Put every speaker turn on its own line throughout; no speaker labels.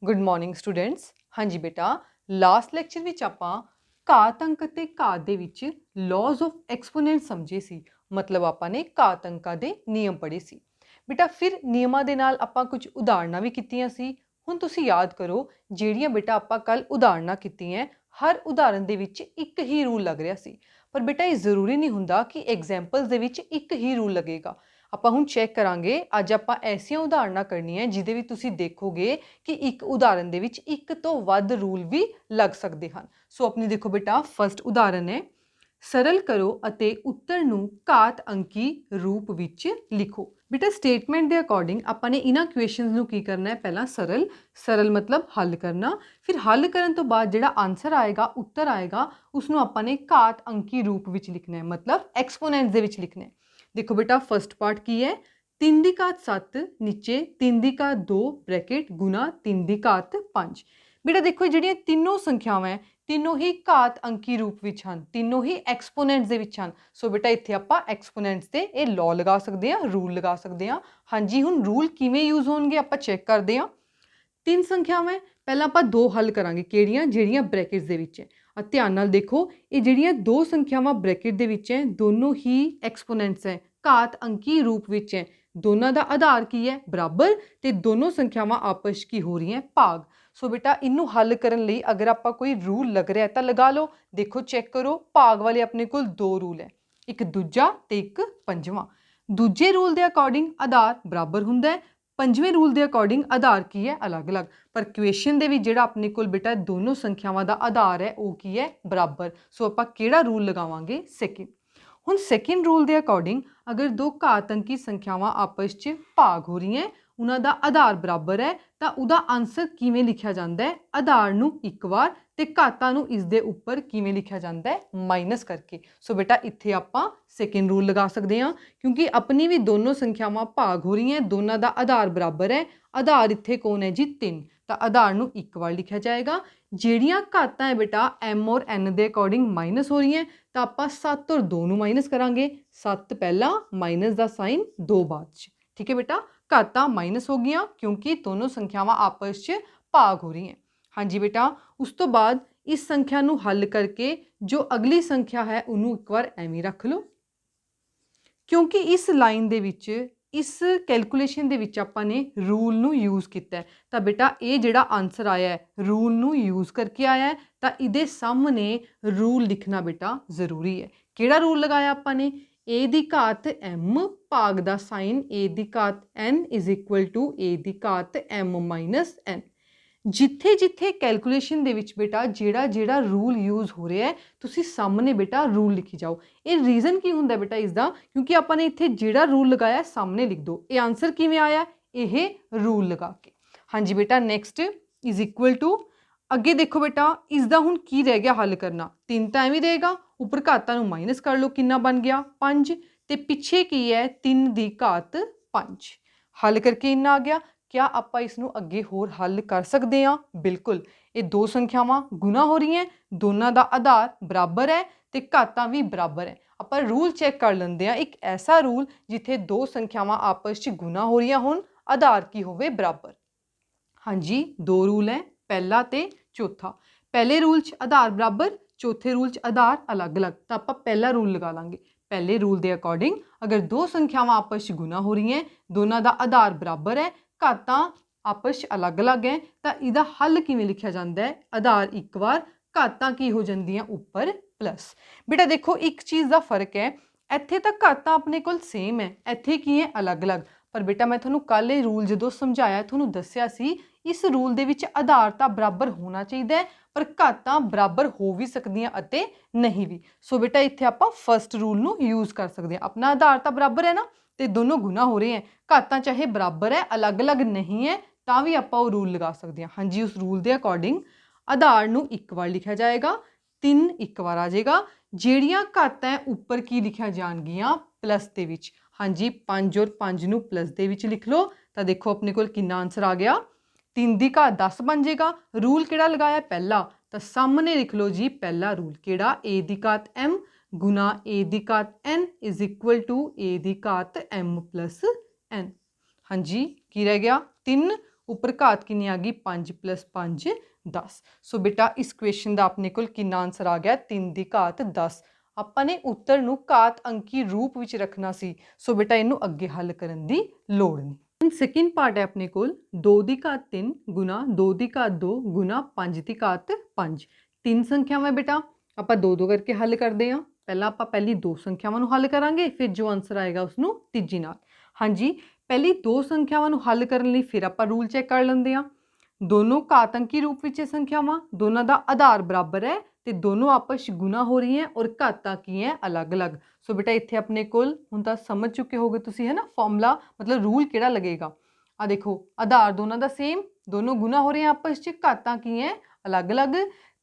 Good morning students. हाँ जी बेटा, last lecture ਵਿੱਚ ਆਪਾਂ ਘਾਤ ਅੰਕ ਅਤੇ ਘਾਤ ਦੇ ਵਿੱਚ ਲਾਜ਼ ਆਫ ਐਕਸਪੋਨੈਂਟ ਸਮਝੇ ਸੀ। ਮਤਲਬ ਆਪਾਂ ਨੇ ਘਾਤ ਅੰਕਾਂ ਦੇ ਨਿਯਮ ਪੜ੍ਹੇ ਸੀ ਬੇਟਾ। ਫਿਰ ਨਿਯਮਾਂ ਦੇ ਨਾਲ ਆਪਾਂ ਕੁਝ ਉਦਾਹਰਨਾਂ ਵੀ ਕੀਤੀਆਂ ਸੀ। ਹੁਣ ਤੁਸੀਂ ਯਾਦ ਕਰੋ ਜਿਹੜੀਆਂ ਬੇਟਾ ਆਪਾਂ ਕੱਲ ਉਦਾਹਰਨਾਂ ਕੀਤੀਆਂ, ਹਰ ਉਦਾਹਰਨ ਦੇ ਵਿੱਚ ਇੱਕ ਹੀ ਰੂਲ ਲੱਗ ਰਿਹਾ ਸੀ। ਪਰ ਬੇਟਾ ਇਹ ਜ਼ਰੂਰੀ ਨਹੀਂ ਹੁੰਦਾ ਕਿ ਐਗਜ਼ਾਮਪਲਸ ਦੇ ਵਿੱਚ ਇੱਕ ਹੀ ਰੂਲ ਲੱਗੇਗਾ। ਆਪਾਂ ਹੁਣ ਚੈੱਕ ਕਰਾਂਗੇ। ਅੱਜ ਆਪਾਂ ਐਸੀਆਂ ਉਦਾਹਰਨਾਂ ਕਰਨੀਆਂ ਜਿਹਦੇ ਵਿੱਚ ਤੁਸੀਂ ਦੇਖੋਗੇ ਕਿ ਇੱਕ ਉਦਾਹਰਨ ਦੇ ਵਿੱਚ ਇੱਕ ਤੋਂ ਵੱਧ ਰੂਲ ਵੀ ਲੱਗ ਸਕਦੇ ਹਨ। ਸੋ ਆਪਣੀ ਦੇਖੋ ਬੇਟਾ, ਫਸਟ ਉਦਾਹਰਨ ਹੈ, ਸਰਲ ਕਰੋ ਅਤੇ ਉੱਤਰ ਨੂੰ ਘਾਤ ਅੰਕੀ ਰੂਪ ਵਿੱਚ ਲਿਖੋ। ਬੇਟਾ ਸਟੇਟਮੈਂਟ ਦੇ ਅਕੋਰਡਿੰਗ ਆਪਾਂ ਨੇ ਇਹਨਾਂ ਕੁਐਸਚਨਸ ਨੂੰ ਕੀ ਕਰਨਾ ਹੈ, ਪਹਿਲਾਂ ਸਰਲ ਮਤਲਬ ਹੱਲ ਕਰਨਾ। ਫਿਰ ਹੱਲ ਕਰਨ ਤੋਂ ਬਾਅਦ ਜਿਹੜਾ ਆਨਸਰ ਆਏਗਾ, ਉੱਤਰ ਆਏਗਾ, ਉਸ ਨੂੰ ਆਪਾਂ ਨੇ ਘਾਤ ਅੰਕੀ ਰੂਪ ਵਿੱਚ ਲਿਖਣਾ ਹੈ, ਮਤਲਬ ਐਕਸਪੋਨੈਂਟਸ ਦੇ ਵਿੱਚ ਲਿਖਣਾ ਹੈ। देखो बेटा फर्स्ट पार्ट की है, 3 ਦੀ ਘਾਤ 7 नीचे 3 ਦੀ ਘਾਤ 2 ब्रैकेट गुना 3 ਦੀ ਘਾਤ 5। बेटा देखो ਜਿਹੜੀਆਂ ਤਿੰਨੋਂ ਸੰਖਿਆਵਾਂ ਹੈ, ਤਿੰਨੋਂ ਹੀ ਘਾਤ ਅੰਕੀ ਰੂਪ ਵਿੱਚ ਹਨ, ਤਿੰਨੋਂ ਹੀ ਐਕਸਪੋਨੈਂਟਸ ਦੇ ਵਿੱਚ ਹਨ। ਸੋ ਬੇਟਾ ਇੱਥੇ ਆਪਾਂ ਐਕਸਪੋਨੈਂਟਸ ਤੇ ਇਹ ਲਾਅ ਲਗਾ ਸਕਦੇ ਹਾਂ, ਰੂਲ ਲਗਾ ਸਕਦੇ ਹਾਂ। ਹਾਂਜੀ, ਹੁਣ ਰੂਲ ਕਿਵੇਂ ਯੂਜ਼ ਹੋਣਗੇ ਆਪਾਂ ਚੈੱਕ ਕਰਦੇ ਹਾਂ। ਤਿੰਨ ਸੰਖਿਆਵਾਂ ਹੈ, ਪਹਿਲਾਂ ਆਪਾਂ ਦੋ ਹੱਲ ਕਰਾਂਗੇ, ਕਿਹੜੀਆਂ? ਜਿਹੜੀਆਂ ਬ੍ਰੈਕਟਸ ਦੇ ਵਿੱਚ ਹੈ। ਧਿਆਨ ਨਾਲ ਦੇਖੋ, ਇਹ ਜਿਹੜੀਆਂ ਦੋ ਸੰਖਿਆਵਾਂ ਬ੍ਰੈਕਟ ਦੇ ਵਿੱਚ ਹੈ, ਦੋਨੋਂ ਹੀ ਐਕਸਪੋਨੈਂਟਸ ਹੈ, ਘਾਤ ਅੰਕੀ ਰੂਪ ਵਿੱਚ ਹੈ। ਦੋਨਾਂ ਦਾ ਆਧਾਰ ਕੀ ਹੈ? ਬਰਾਬਰ। ਤੇ ਦੋਨੋਂ ਸੰਖਿਆਵਾਂ ਆਪਸ ਕੀ ਹੋ ਰਹੀਆਂ? ਭਾਗ। ਸੋ ਬੇਟਾ ਇਹਨੂੰ ਹੱਲ ਕਰਨ ਲਈ ਅਗਰ ਆਪਾਂ ਕੋਈ ਰੂਲ ਲੱਗ ਰਿਹਾ ਤਾਂ ਲਗਾ ਲਓ। ਦੇਖੋ ਚੈੱਕ ਕਰੋ, ਭਾਗ ਵਾਲੇ ਆਪਣੇ ਕੋਲ ਦੋ ਰੂਲ ਹੈ, ਇੱਕ ਦੂਜਾ ਤੇ ਇੱਕ ਪੰਜਵਾਂ। ਦੂਜੇ ਰੂਲ ਦੇ ਅਕੋਰਡਿੰਗ ਆਧਾਰ ਬਰਾਬਰ ਹੁੰਦਾ ਹੈ, ਪੰਜਵੇਂ ਰੂਲ ਦੇ ਅਕੋਰਡਿੰਗ ਆਧਾਰ ਕੀ ਹੈ? ਅਲੱਗ-ਅਲੱਗ। ਪਰ ਕੁਐਸਚਨ ਦੇ ਵਿੱਚ ਜਿਹੜਾ ਆਪਣੇ ਕੋਲ ਬੇਟਾ ਦੋਨੋਂ ਸੰਖਿਆਵਾਂ ਦਾ ਆਧਾਰ ਹੈ ਉਹ ਕੀ ਹੈ? ਬਰਾਬਰ। ਸੋ ਆਪਾਂ ਕਿਹੜਾ ਰੂਲ ਲਗਾਵਾਂਗੇ? ਸੈਕਿੰਡ। ਹੁਣ ਸੈਕਿੰਡ ਰੂਲ ਦੇ ਅਕੋਰਡਿੰਗ ਅਗਰ ਦੋ ਘਾਤ ਅੰਕੀ ਸੰਖਿਆਵਾਂ ਆਪਸ 'ਚ ਭਾਗ ਹੋ ਰਹੀਆਂ, ਉਹਨਾਂ ਦਾ ਆਧਾਰ ਬਰਾਬਰ ਹੈ, ਤਾਂ ਉਹਦਾ ਆਨਸਰ ਕਿਵੇਂ ਲਿਖਿਆ ਜਾਂਦਾ ਹੈ? ਆਧਾਰ ਨੂੰ ਇੱਕ ਵਾਰ ਤੇ ਘਾਤਾਂ ਨੂੰ ਇਸ ਦੇ ਉੱਪਰ ਕਿਵੇਂ ਲਿਖਿਆ ਜਾਂਦਾ ਹੈ? ਮਾਈਨਸ ਕਰਕੇ। ਸੋ ਬੇਟਾ ਇੱਥੇ ਆਪਾਂ ਸੈਕਿੰਡ ਰੂਲ ਲਗਾ ਸਕਦੇ ਹਾਂ, ਕਿਉਂਕਿ ਆਪਣੀ ਵੀ ਦੋਨੋਂ ਸੰਖਿਆਵਾਂ ਭਾਗ ਹੋ ਰਹੀਆਂ, ਦੋਨਾਂ ਦਾ ਆਧਾਰ ਬਰਾਬਰ ਹੈ। ਆਧਾਰ ਇੱਥੇ ਕੌਣ ਹੈ ਜੀ? 3। ਤਾਂ ਆਧਾਰ ਨੂੰ ਇੱਕ ਵਾਰ ਲਿਖਿਆ ਜਾਏਗਾ। ਜਿਹੜੀਆਂ ਘਾਤਾਂ ਹੈ ਬੇਟਾ m ਔਰ n ਦੇ ਅਕੋਰਡਿੰਗ ਮਾਈਨਸ ਹੋ ਰਹੀਆਂ, ਤਾਂ ਆਪਾਂ 7 ਔਰ 2 ਨੂੰ ਮਾਈਨਸ ਕਰਾਂਗੇ। 7 ਪਹਿਲਾਂ, ਮਾਈਨਸ ਦਾ ਸਾਈਨ 2 ਬਾਅਦ 'ਚ। ਠੀਕ ਹੈ ਬੇਟਾ, ਘਾਤਾਂ ਮਾਈਨਸ ਹੋ ਗਈਆਂ ਕਿਉਂਕਿ ਦੋਨੋਂ ਸੰਖਿਆਵਾਂ ਆਪਸ 'ਚ ਭਾਗ ਹੋ ਰਹੀਆਂ। ਹਾਂਜੀ ਬੇਟਾ, ਉਸ ਤੋਂ ਬਾਅਦ ਇਸ ਸੰਖਿਆ ਨੂੰ ਹੱਲ ਕਰਕੇ ਜੋ ਅਗਲੀ ਸੰਖਿਆ ਹੈ ਉਹਨੂੰ ਇੱਕ ਵਾਰ ਐਵੇਂ ਰੱਖ ਲਓ। ਕਿਉਂਕਿ ਇਸ ਲਾਈਨ ਦੇ ਵਿੱਚ, ਇਸ ਕੈਲਕੂਲੇਸ਼ਨ ਦੇ ਵਿੱਚ ਆਪਾਂ ਨੇ ਰੂਲ ਨੂੰ ਯੂਜ਼ ਕੀਤਾ, ਤਾਂ ਬੇਟਾ ਇਹ ਜਿਹੜਾ ਆਨਸਰ ਆਇਆ ਹੈ ਰੂਲ ਨੂੰ ਯੂਜ਼ ਕਰਕੇ ਆਇਆ ਹੈ, ਤਾਂ ਇਹਦੇ ਸਾਹਮਣੇ ਰੂਲ ਲਿਖਣਾ ਬੇਟਾ ਜ਼ਰੂਰੀ ਹੈ। ਕਿਹੜਾ ਰੂਲ ਲਗਾਇਆ ਆਪਾਂ ਨੇ? a ਦੀ ਘਾਤ m ਭਾਗ ਦਾ ਸਾਈਨ a ਦੀ ਘਾਤ n is equal to a ਦੀ ਘਾਤ m ਮਾਈਨਸ n। ਜਿੱਥੇ ਜਿੱਥੇ ਕੈਲਕੂਲੇਸ਼ਨ ਦੇ ਵਿੱਚ ਬੇਟਾ ਜਿਹੜਾ ਰੂਲ ਯੂਜ਼ ਹੋ ਰਿਹਾ ਹੈ, ਤੁਸੀਂ ਸਾਹਮਣੇ ਬੇਟਾ ਰੂਲ ਲਿਖੀ ਜਾਓ। ਇਹ ਰੀਜ਼ਨ ਕੀ ਹੁੰਦਾ ਬੇਟਾ ਇਸਦਾ? ਕਿਉਂਕਿ ਆਪਾਂ ਨੇ ਇੱਥੇ ਜਿਹੜਾ ਰੂਲ ਲਗਾਇਆ ਸਾਹਮਣੇ ਲਿਖ ਦਿਓ। ਇਹ ਆਨਸਰ ਕਿਵੇਂ ਆਇਆ? ਇਹ ਰੂਲ ਲਗਾ ਕੇ। ਹਾਂਜੀ ਬੇਟਾ, ਨੈਕਸਟ ਇਜ਼ ਇਕੁਅਲ ਟੂ, ਅੱਗੇ ਦੇਖੋ ਬੇਟਾ ਇਸਦਾ ਹੁਣ ਕੀ ਰਹਿ ਗਿਆ ਹੱਲ ਕਰਨਾ। 3 ਤਾਂ ਐਵੇਂ ਰਹੇਗਾ, ਉੱਪਰ ਘਾਤਾਂ ਨੂੰ ਮਾਈਨਸ ਕਰ ਲਓ, ਕਿੰਨਾ ਬਣ ਗਿਆ? 5। ਤੇ ਪਿੱਛੇ ਕੀ ਹੈ? 3 ਦੀ ਘਾਤ 5। ਹੱਲ ਕਰਕੇ ਇੰਨਾ ਆ ਗਿਆ। क्या ਆਪਾਂ ਇਸ ਨੂੰ ਅੱਗੇ ਹੋਰ ਹੱਲ ਕਰ ਸਕਦੇ ਹਾਂ? ਬਿਲਕੁਲ। ਇਹ ਦੋ ਸੰਖਿਆਵਾਂ ਗੁਣਾ ਹੋ ਰਹੀਆਂ, ਦੋਨਾਂ ਦਾ ਆਧਾਰ ਬਰਾਬਰ ਹੈ ਤੇ ਘਾਤਾਂ ਵੀ ਬਰਾਬਰ ਹੈ। ਆਪਾਂ ਰੂਲ ਚੈੱਕ ਕਰ ਲੈਂਦੇ ਹਾਂ, ਇੱਕ ਐਸਾ ਰੂਲ ਜਿੱਥੇ ਦੋ ਸੰਖਿਆਵਾਂ ਆਪਸ 'ਚ ਗੁਣਾ ਹੋ ਰਹੀਆਂ ਹੋਣ, ਆਧਾਰ ਕੀ ਹੋਵੇ? ਬਰਾਬਰ। ਹਾਂਜੀ, ਦੋ ਰੂਲ ਹੈ, ਪਹਿਲਾ ਤੇ ਚੌਥਾ। ਪਹਿਲੇ ਰੂਲ 'ਚ ਆਧਾਰ ਬਰਾਬਰ, ਚੌਥੇ ਰੂਲ 'ਚ ਆਧਾਰ ਅਲੱਗ-ਅਲੱਗ। ਤਾਂ ਆਪਾਂ ਪਹਿਲਾ ਰੂਲ ਲਗਾ ਲਾਂਗੇ। ਪਹਿਲੇ ਰੂਲ ਦੇ ਅਕੋਰਡਿੰਗ ਅਗਰ ਦੋ ਸੰਖਿਆਵਾਂ ਆਪਸ 'ਚ ਗੁਣਾ ਹੋ ਰਹੀਆਂ, ਦੋਨਾਂ ਦਾ ਆਧਾਰ ਬਰਾਬਰ ਹੈ, ਘਾਤਾਂ ਆਪਸ 'ਚ ਅਲੱਗ-ਅਲੱਗ ਹੈ, ਤਾਂ ਇਹਦਾ ਹੱਲ ਕਿਵੇਂ ਲਿਖਿਆ ਜਾਂਦਾ ਹੈ? ਆਧਾਰ ਇੱਕ ਵਾਰ, ਘਾਤਾਂ ਕੀ ਹੋ ਜਾਂਦੀਆਂ? ਉੱਪਰ ਪਲੱਸ। ਬੇਟਾ ਦੇਖੋ ਇੱਕ ਚੀਜ਼ ਦਾ ਫਰਕ ਹੈ, ਇੱਥੇ ਤਾਂ ਘਾਤਾਂ ਆਪਣੇ ਕੋਲ ਸੇਮ ਹੈ, ਇੱਥੇ ਕੀ ਹੈ? ਅਲੱਗ-ਅਲੱਗ। ਪਰ ਬੇਟਾ ਮੈਂ ਤੁਹਾਨੂੰ ਕੱਲ੍ਹ ਇਹ ਰੂਲ ਜਦੋਂ ਸਮਝਾਇਆ, ਤੁਹਾਨੂੰ ਦੱਸਿਆ ਸੀ ਇਸ ਰੂਲ ਦੇ ਵਿੱਚ ਆਧਾਰ ਤਾਂ ਬਰਾਬਰ ਹੋਣਾ ਚਾਹੀਦਾ ਹੈ, ਪਰ ਘਾਤਾਂ ਬਰਾਬਰ ਹੋ ਵੀ ਸਕਦੀਆਂ ਅਤੇ ਨਹੀਂ ਵੀ। ਸੋ ਬੇਟਾ ਇੱਥੇ ਆਪਾਂ ਫਸਟ ਰੂਲ ਨੂੰ ਯੂਜ਼ ਕਰ ਸਕਦੇ ਹਾਂ। ਆਪਣਾ ਆਧਾਰ ਤਾਂ ਬਰਾਬਰ ਹੈ ਨਾ, ਤੇ ਦੋਨੋਂ ਗੁਣਾ ਹੋ ਰਹੇ ਹੈ, ਘਾਤਾਂ ਚਾਹੇ ਬਰਾਬਰ ਹੈ, ਅਲੱਗ-ਅਲੱਗ ਨਹੀਂ ਹੈ, ਤਾਂ ਵੀ ਆਪਾਂ ਉਹ ਰੂਲ ਲਗਾ ਸਕਦੇ ਹਾਂ। ਹਾਂਜੀ, ਉਸ ਰੂਲ ਦੇ ਅਕੋਰਡਿੰਗ ਆਧਾਰ ਨੂੰ ਇੱਕ ਵਾਰ ਲਿਖਿਆ ਜਾਏਗਾ, 3 ਇੱਕ ਵਾਰ ਆ ਜਾਏਗਾ। ਜਿਹੜੀਆਂ ਘਾਤਾਂ ਉੱਪਰ ਕੀ ਲਿਖੀਆਂ ਜਾਣਗੀਆਂ? ਪਲੱਸ ਦੇ ਵਿੱਚ। ਹਾਂਜੀ, 5 ਔਰ 5 ਨੂੰ ਪਲੱਸ ਦੇ ਵਿੱਚ ਲਿਖ ਲਓ, ਤਾਂ ਦੇਖੋ ਆਪਣੇ ਕੋਲ ਕਿੰਨਾ ਆਨਸਰ ਆ ਗਿਆ? 3 ਦੀ ਘਾਤ 10 ਬਣ ਜਾਏਗਾ। ਰੂਲ ਕਿਹੜਾ ਲਗਾਇਆ? ਪਹਿਲਾ। ਤਾਂ ਸਾਹਮਣੇ ਲਿਖ ਲਓ ਜੀ ਪਹਿਲਾ ਰੂਲ ਕਿਹੜਾ? a ਦੀ ਘਾਤ m ਗੁਣਾ a ਦੀ ਘਾਤ n is equal to a ਦੀ ਘਾਤ m ਪਲੱਸ n। ਹਾਂਜੀ, ਕੀ ਰਹਿ ਗਿਆ? 3, ਉੱਪਰ ਘਾਤ ਕਿੰਨੀ ਆ ਗਈ 5 + 5 10। ਸੋ ਬੇਟਾ ਇਸ ਕੁਐਸਚਨ ਦਾ ਆਪਣੇ ਕੋਲ ਕਿੰਨਾ ਆਨਸਰ ਆ ਗਿਆ 3 ਦੀ ਘਾਤ 10। ਆਪਾਂ ਨੇ ਉੱਤਰ ਨੂੰ ਘਾਤ ਅੰਕੀ ਰੂਪ ਵਿੱਚ ਰੱਖਣਾ ਸੀ। ਸੋ ਬੇਟਾ ਇਹਨੂੰ ਅੱਗੇ ਹੱਲ ਕਰਨ ਦੀ ਲੋੜ ਨਹੀਂ। ਹੁਣ ਸੈਕਿੰਡ ਪਾਰਟ ਹੈ ਆਪਣੇ ਕੋਲ 2 ਦੀ ਘਾਤ 3 ਗੁਣਾ 2 ਦੀ ਘਾਤ 2 ਗੁਣਾ 5 ਦੀ ਘਾਤ 5। ਤਿੰਨ ਸੰਖਿਆਵਾਂ ਬੇਟਾ ਆਪਾਂ ਦੋ ਦੋ ਕਰਕੇ ਹੱਲ ਕਰਦੇ ਹਾਂ। ਪਹਿਲਾਂ ਆਪਾਂ ਪਹਿਲੀ ਦੋ ਸੰਖਿਆਵਾਂ ਨੂੰ ਹੱਲ ਕਰਾਂਗੇ, ਫਿਰ ਜੋ ਆਨਸਰ ਆਏਗਾ ਉਸ ਨੂੰ ਤੀਜੀ ਨਾਲ। ਹਾਂਜੀ, ਪਹਿਲੀ ਦੋ ਸੰਖਿਆਵਾਂ ਨੂੰ ਹੱਲ ਕਰਨ ਲਈ ਫਿਰ ਆਪਾਂ ਰੂਲ ਚੈੱਕ ਕਰ ਲੈਂਦੇ ਹਾਂ। ਦੋਨੋਂ ਘਾਤ ਅੰਕੀ ਰੂਪ ਵਿੱਚ ਸੰਖਿਆਵਾਂ, ਦੋਨਾਂ ਦਾ ਆਧਾਰ ਬਰਾਬਰ ਹੈ ਤੇ ਦੋਨੋਂ ਆਪਸ 'ਚ ਗੁਣਾ ਹੋ ਰਹੀਆਂ ਔਰ ਘਾਤਾਂ ਕੀ ਹੈ ਅਲੱਗ-ਅਲੱਗ। ਸੋ ਬੇਟਾ ਇੱਥੇ ਆਪਣੇ ਕੋਲ ਹੁਣ ਤਾਂ ਸਮਝ ਚੁੱਕੇ ਹੋਗੇ ਤੁਸੀਂ ਹੈ ਨਾ ਫਾਰਮੂਲਾ ਮਤਲਬ ਰੂਲ ਕਿਹੜਾ ਲੱਗੇਗਾ। ਆ ਦੇਖੋ ਆਧਾਰ ਦੋਨਾਂ ਦਾ ਸੇਮ, ਦੋਨੋਂ ਗੁਣਾ ਹੋ ਰਹੇ ਆਪਸ 'ਚ, ਘਾਤਾਂ ਕੀ ਹੈ ਅਲੱਗ-ਅਲੱਗ।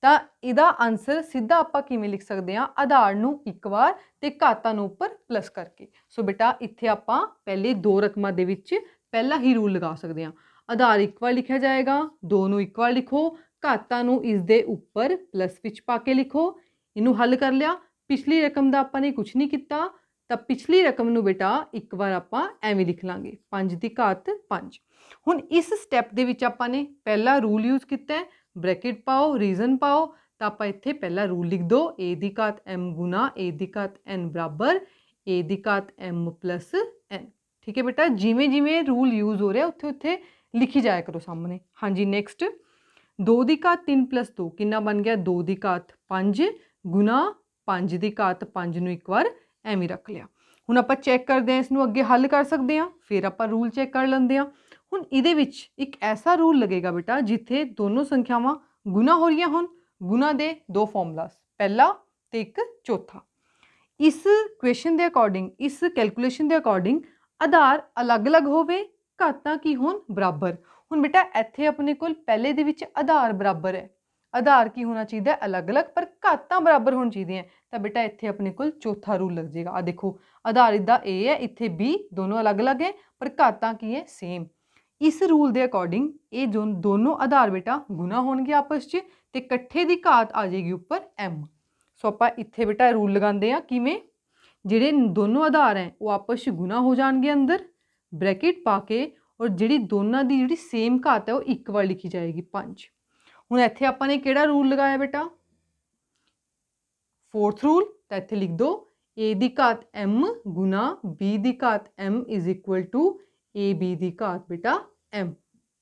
ਤਾਂ ਇਹਦਾ ਆਨਸਰ ਸਿੱਧਾ ਆਪਾਂ ਕਿਵੇਂ ਲਿਖ ਸਕਦੇ ਹਾਂ, ਆਧਾਰ ਨੂੰ ਇੱਕ ਵਾਰ ਤੇ ਘਾਤਾਂ ਨੂੰ ਉੱਪਰ ਪਲੱਸ ਕਰਕੇ। ਸੋ ਬੇਟਾ ਇੱਥੇ ਆਪਾਂ ਪਹਿਲੇ ਦੋ ਰਕਮਾਂ ਦੇ ਵਿੱਚ ਪਹਿਲਾ ਹੀ ਰੂਲ ਲਗਾ ਸਕਦੇ ਹਾਂ। ਆਧਾਰ ਇੱਕ ਵਾਰ ਲਿਖਿਆ ਜਾਏਗਾ, ਦੋ ਨੂੰ ਇੱਕ ਵਾਰ ਲਿਖੋ, ਘਾਤਾਂ ਨੂੰ ਇਸ ਦੇ ਉੱਪਰ ਪਲੱਸ ਵਿੱਚ ਪਾ ਕੇ ਲਿਖੋ। ਇਹਨੂੰ ਹੱਲ ਕਰ ਲਿਆ। ਪਿਛਲੀ ਰਕਮ ਦਾ ਆਪਾਂ ਨੇ ਕੁਝ ਨਹੀਂ ਕੀਤਾ, ਤਾਂ ਪਿਛਲੀ ਰਕਮ ਨੂੰ ਬੇਟਾ ਇੱਕ ਵਾਰ ਆਪਾਂ ਐਵੇਂ ਲਿਖ ਲਾਂਗੇ 5 ਦੀ ਘਾਤ 5। ਹੁਣ ਇਸ ਸਟੈਪ ਦੇ ਵਿੱਚ ਆਪਾਂ ਨੇ ਪਹਿਲਾ ਰੂਲ ਯੂਜ਼ ਕੀਤਾ ਹੈ, ਬ੍ਰੈਕਟ ਪਾਓ, ਰੀਜ਼ਨ ਪਾਓ। ਤਾਂ ਆਪਾਂ ਇੱਥੇ ਪਹਿਲਾ ਰੂਲ ਲਿਖ ਦੋ a ਦੀ ਘਾਤ m ਗੁਣਾ a ਦੀ ਘਾਤ n ਬਰਾਬਰ a ਦੀ ਘਾਤ m ਪਲੱਸ n। ਠੀਕ ਹੈ ਬੇਟਾ, ਜਿਵੇਂ ਜਿਵੇਂ ਰੂਲ ਯੂਜ਼ ਹੋ ਰਿਹਾ ਉੱਥੇ ਉੱਥੇ ਲਿਖੀ ਜਾਇਆ ਕਰੋ ਸਾਹਮਣੇ। ਹਾਂਜੀ ਨੈਕਸਟ 2 ਦੀ ਘਾਤ 3 + 2 ਕਿੰਨਾ ਬਣ ਗਿਆ 2 ਦੀ ਘਾਤ 5 ਗੁਣਾ 5 ਦੀ ਘਾਤ 5 ਨੂੰ ਇੱਕ ਵਾਰ ਐਵੇਂ ਰੱਖ ਲਿਆ। ਹੁਣ ਆਪਾਂ ਚੈੱਕ ਕਰਦੇ ਹਾਂ, ਇਸ ਨੂੰ ਅੱਗੇ ਹੱਲ ਕਰ ਸਕਦੇ ਹਾਂ, ਫਿਰ ਆਪਾਂ ਰੂਲ ਚੈੱਕ ਕਰ ਲੈਂਦੇ ਹਾਂ। ਹੁਣ ਇਹਦੇ ਵਿੱਚ ਇੱਕ ਐਸਾ ਰੂਲ ਲੱਗੇਗਾ ਬੇਟਾ ਜਿੱਥੇ ਦੋਨੋਂ ਸੰਖਿਆਵਾਂ ਗੁਣਾ ਹੋ ਰਹੀਆਂ ਹੋਣ। ਗੁਣਾ ਦੇ ਦੋ ਫਾਰਮੂਲਾਸ, ਪਹਿਲਾ ਤੇ ਇੱਕ ਚੌਥਾ। ਇਸ ਕੁਐਸਚਨ ਦੇ ਅਕੋਰਡਿੰਗ, ਇਸ ਕੈਲਕੂਲੇਸ਼ਨ ਦੇ ਅਕੋਰਡਿੰਗ ਆਧਾਰ ਅਲੱਗ-ਅਲੱਗ ਹੋਵੇ, ਘਾਤਾਂ ਕੀ ਹੋਣ ਬਰਾਬਰ। ਹੁਣ ਬੇਟਾ ਇੱਥੇ ਆਪਣੇ ਕੋਲ ਪਹਿਲੇ ਦੇ ਵਿੱਚ ਆਧਾਰ ਬਰਾਬਰ ਹੈ, ਆਧਾਰ ਕੀ ਹੋਣਾ ਚਾਹੀਦਾ ਅਲੱਗ-ਅਲੱਗ, ਪਰ ਘਾਤਾਂ ਬਰਾਬਰ ਹੋਣੀ ਚਾਹੀਦੀਆਂ। ਤਾਂ ਬੇਟਾ ਇੱਥੇ ਆਪਣੇ ਕੋਲ ਚੌਥਾ ਰੂਲ ਲੱਗ ਜਾਏਗਾ। ਆ ਦੇਖੋ ਆਧਾਰ ਇੱਦਾਂ A ਹੈ, ਇੱਥੇ B, ਦੋਨੋਂ ਅਲੱਗ-ਅਲੱਗ ਹੈ ਪਰ ਘਾਤਾਂ ਕੀ ਹੈ ਸੇਮ। ਇਸ ਰੂਲ ਦੇ ਅਕੋਰਡਿੰਗ ਇਹ ਦੋਨੋਂ ਆਧਾਰ ਬੇਟਾ ਗੁਣਾ ਹੋਣਗੇ ਆਪਸ 'ਚ ਤੇ ਇਕੱਠੇ ਦੀ ਘਾਤ ਆ ਜਾਏਗੀ ਉੱਪਰ m। ਸੋ ਆਪਾਂ ਇੱਥੇ ਬੇਟਾ ਰੂਲ ਲਗਾਉਂਦੇ ਹਾਂ ਕਿਵੇਂ, ਜਿਹੜੇ ਦੋਨੋਂ ਆਧਾਰ ਹੈ ਉਹ ਆਪਸ 'ਚ ਗੁਣਾ ਹੋ ਜਾਣਗੇ ਅੰਦਰ ਬ੍ਰੈਕਟ ਪਾ ਕੇ, ਔਰ ਜਿਹੜੀ ਦੋਨਾਂ ਦੀ ਜਿਹੜੀ ਸੇਮ ਘਾਤ ਹੈ ਉਹ ਇੱਕ ਵਾਰ ਲਿਖੀ ਜਾਏਗੀ 5। ਹੁਣ ਇੱਥੇ ਆਪਾਂ ਨੇ ਕਿਹੜਾ ਰੂਲ ਲਗਾਇਆ ਬੇਟਾ, ਫੋਰਥ ਰੂਲ। ਤਾਂ ਇੱਥੇ ਲਿਖ ਦੋ a ਦੀ ਘਾਤ m ਗੁਣਾ b ਦੀ ਘਾਤ m is equal to ab ਦੀ ਘਾਤ ਬੇਟਾ m।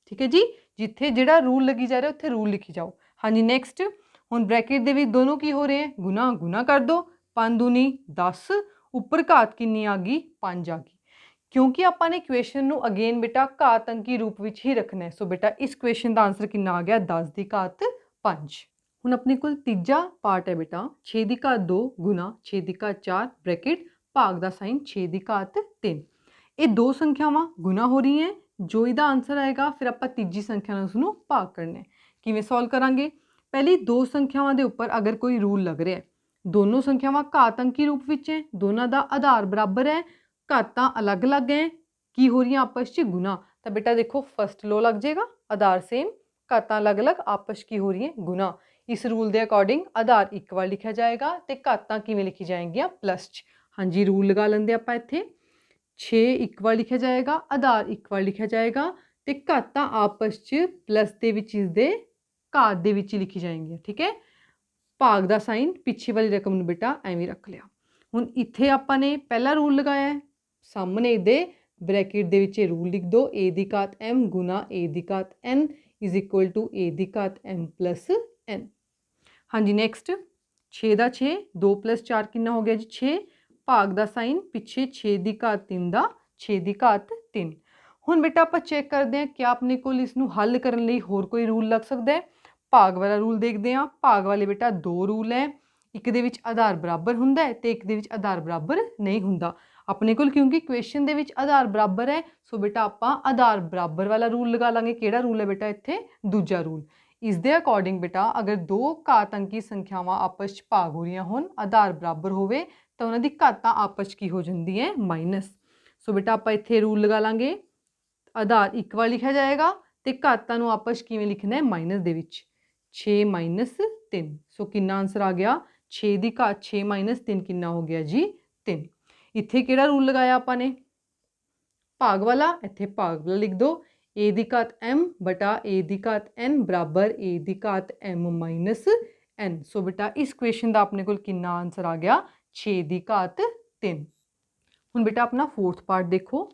ਠੀਕ ਹੈ ਜੀ, ਜਿੱਥੇ ਜਿਹੜਾ ਰੂਲ ਲੱਗੀ ਜਾ ਰਿਹਾ ਉੱਥੇ ਰੂਲ ਲਿਖੀ ਜਾਓ। ਹਾਂਜੀ ਨੈਕਸਟ, ਹੁਣ ਬ੍ਰੈਕਟ ਦੇ ਵਿੱਚ ਦੋਨੋਂ ਕੀ ਹੋ ਰਹੇ ਹੈ ਗੁਣਾ, ਗੁਣਾ ਕਰ ਦੋ 5 ਦੂਣੀ 10, ਉੱਪਰ ਘਾਤ ਕਿੰਨੀ ਆ ਗਈ 5 ਆ ਗਈ। ਕਿਉਂਕਿ ਆਪਾਂ ਨੇ ਇਕੁਏਸ਼ਨ ਨੂੰ ਅਗੇਨ ਬੇਟਾ ਘਾਤ ਅੰਕੀ ਰੂਪ ਵਿੱਚ ਹੀ ਰੱਖਣਾ ਹੈ। ਸੋ ਬੇਟਾ ਇਸ ਇਕੁਏਸ਼ਨ ਦਾ ਆਨਸਰ ਕਿੰਨਾ ਆ ਗਿਆ 10 ਦੀ ਘਾਤ 5। ਹੁਣ ਆਪਣੇ ਕੋਲ ਤੀਜਾ ਪਾਰਟ ਹੈ ਬੇਟਾ 6 ਦੀ ਘਾਤ 2 ਗੁਣਾ 6 ਦੀ ਘਾਤ 4 ਬ੍ਰੈਕਟ ਭਾਗ ਦਾ ਸਾਈਨ 6 ਦੀ ਘਾਤ 3। ਇਹ ਦੋ ਸੰਖਿਆਵਾਂ ਗੁਣਾ ਹੋ ਰਹੀਆਂ, ਜੋ ਇਹਦਾ ਆਨਸਰ ਆਏਗਾ ਫਿਰ ਆਪਾਂ ਤੀਜੀ ਸੰਖਿਆ ਨਾਲ ਉਸਨੂੰ ਭਾਗ ਕਰਨਾ ਹੈ। ਕਿਵੇਂ ਸੋਲਵ ਕਰਾਂਗੇ, ਪਹਿਲੀ ਦੋ ਸੰਖਿਆਵਾਂ ਦੇ ਉੱਪਰ ਅਗਰ ਕੋਈ ਰੂਲ ਲੱਗ ਰਿਹਾ ਹੈ, ਦੋਨੋਂ ਸੰਖਿਆਵਾਂ ਘਾਤ ਅੰਕੀ ਰੂਪ ਵਿੱਚ ਹੈ, ਦੋਨਾਂ ਦਾ ਆਧਾਰ ਬਰਾਬਰ ਹੈ, ਘਾਤਾਂ ਅਲੱਗ-ਅਲੱਗ ਹੈ, ਕੀ ਹੋ ਰਹੀਆਂ ਆਪਸ 'ਚ ਗੁਣਾ। ਤਾਂ ਬੇਟਾ ਦੇਖੋ ਫਸਟ ਲੋ ਲੱਗ ਜਾਏਗਾ, ਆਧਾਰ ਸੇਮ, ਘਾਤਾਂ ਅਲੱਗ-ਅਲੱਗ, ਆਪਸ 'ਚ ਕੀ ਹੋ ਰਹੀਆਂ ਗੁਣਾ। ਇਸ ਰੂਲ ਦੇ ਅਕੋਰਡਿੰਗ ਆਧਾਰ ਇੱਕ ਵਾਰ ਲਿਖਿਆ ਜਾਏਗਾ ਤੇ ਘਾਤਾਂ ਕਿਵੇਂ ਲਿਖੀ ਜਾਏਗੀਆਂ ਪਲੱਸ 'ਚ। ਹਾਂਜੀ ਰੂਲ ਲਗਾ ਲੈਂਦੇ ਆਪਾਂ ਇੱਥੇ 6 ਇੱਕ ਵਾਰ ਲਿਖਿਆ ਜਾਏਗਾ, ਆਧਾਰ ਇੱਕ ਵਾਰ ਲਿਖਿਆ ਜਾਏਗਾ ਤੇ ਘਾਤਾਂ ਆਪਸ 'ਚ ਪਲੱਸ ਦੇ ਵਿੱਚ ਇਸਦੇ ਘਾਤ ਦੇ ਵਿੱਚ ਹੀ ਲਿਖੀ ਜਾਏਗੀਆਂ। ਠੀਕ ਹੈ, ਭਾਗ ਦਾ ਸਾਈਨ ਪਿੱਛੇ ਵਾਲੀ ਰਕਮ ਨੂੰ ਬੇਟਾ ਐਵੇਂ ਰੱਖ ਲਿਆ। ਹੁਣ ਇੱਥੇ ਆਪਾਂ ਨੇ ਪਹਿਲਾ ਰੂਲ ਲਗਾਇਆ ਹੈ, ਸਾਹਮਣੇ ਦੇ ਬ੍ਰੈਕਟ ਦੇ ਵਿੱਚ ਇਹ ਰੂਲ ਲਿਖ ਦੋ a ਦੀ ਘਾਤ m ਗੁਣਾ a ਦੀ ਘਾਤ n is equal to a ਦੀ ਘਾਤ m ਪਲੱਸ n। ਹਾਂਜੀ ਨੈਕਸਟ 6 ਦਾ 6 2 + 4 ਕਿੰਨਾ ਹੋ ਗਿਆ ਜੀ 6, ਭਾਗ ਦਾ ਸਾਈਨ ਪਿੱਛੇ 6 ਦੀ ਘਾਤ 3 ਦਾ 6 ਦੀ ਘਾਤ 3। ਹੁਣ ਬੇਟਾ ਆਪਾਂ ਚੈੱਕ ਕਰਦੇ ਹਾਂ ਕਿ ਆਪਣੇ ਕੋਲ ਇਸ ਨੂੰ ਹੱਲ ਕਰਨ ਲਈ ਹੋਰ ਕੋਈ ਰੂਲ ਲੱਗ ਸਕਦਾ ਹੈ। ਭਾਗ ਵਾਲਾ ਰੂਲ ਦੇਖਦੇ ਹਾਂ। ਭਾਗ ਵਾਲੇ ਬੇਟਾ ਦੋ ਰੂਲ ਹੈ, ਇੱਕ ਦੇ ਵਿੱਚ ਆਧਾਰ ਬਰਾਬਰ ਹੁੰਦਾ ਹੈ ਤੇ ਇੱਕ ਦੇ ਵਿੱਚ ਆਧਾਰ ਬਰਾਬਰ ਨਹੀਂ ਹੁੰਦਾ। ਆਪਣੇ ਕੋਲ ਕਿਉਂਕਿ ਇਕੁਏਸ਼ਨ ਦੇ ਵਿੱਚ ਆਧਾਰ ਬਰਾਬਰ ਹੈ, ਸੋ ਬੇਟਾ ਆਪਾਂ ਆਧਾਰ ਬਰਾਬਰ ਵਾਲਾ ਰੂਲ ਲਗਾ ਲਾਂਗੇ। ਕਿਹੜਾ ਰੂਲ ਹੈ ਬੇਟਾ ਇੱਥੇ, ਦੂਜਾ ਰੂਲ। ਇਸ ਦੇ ਅਕੋਰਡਿੰਗ ਬੇਟਾ ਅਗਰ ਦੋ ਘਾਤ ਅੰਕੀ ਸੰਖਿਆਵਾਂ ਆਪਸ 'ਚ ਭਾਗ ਹੋ ਰਹੀਆਂ ਹੋਣ, ਆਧਾਰ ਬਰਾਬਰ ਹੋਵੇ ਤਾਂ ਉਹਨਾਂ ਦੀ ਘਾਤਾਂ ਆਪਸ 'ਚ ਕੀ ਹੋ ਜਾਂਦੀ ਹੈ ਮਾਈਨਸ। ਸੋ ਬੇਟਾ ਆਪਾਂ ਇੱਥੇ ਰੂਲ ਲਗਾ ਲਾਂਗੇ, ਆਧਾਰ ਇੱਕ ਵਾਰ ਲਿਖਿਆ ਜਾਏਗਾ ਤੇ ਘਾਤਾਂ ਨੂੰ ਆਪਸ 'ਚ ਕਿਵੇਂ ਲਿਖਣਾ ਹੈ ਮਾਈਨਸ ਦੇ ਵਿੱਚ 6 - 3। ਸੋ ਕਿੰਨਾ ਆਨਸਰ ਆ ਗਿਆ 6 ਦੀ ਘਾਤ 6 - 3 ਕਿੰਨਾ ਹੋ ਗਿਆ ਜੀ 3। ਇੱਥੇ ਕਿਹੜਾ ਰੂਲ ਲਗਾਇਆ ਆਪਾਂ ਨੇ, ਭਾਗ ਵਾਲਾ। ਇੱਥੇ ਭਾਗ ਵਾਲਾ ਲਿਖ ਦੋ ए ਦੀ ਘਾਤ m ਬਟਾ a ਦੀ ਘਾਤ n ਬਰਾਬਰ a ਦੀ ਘਾਤ m ਮਾਈਨਸ n। ਸੋ ਬੇਟਾ ਇਸ ਕੁਐਸਚਨ ਦਾ ਆਪਣੇ ਕੋਲ ਕਿੰਨਾ ਆਨਸਰ ਆ ਗਿਆ 6 ਦੀ ਘਾਤ 3। ਹੁਣ ਬੇਟਾ ਆਪਣਾ ਫੋਰਥ ਪਾਰਟ ਦੇਖੋ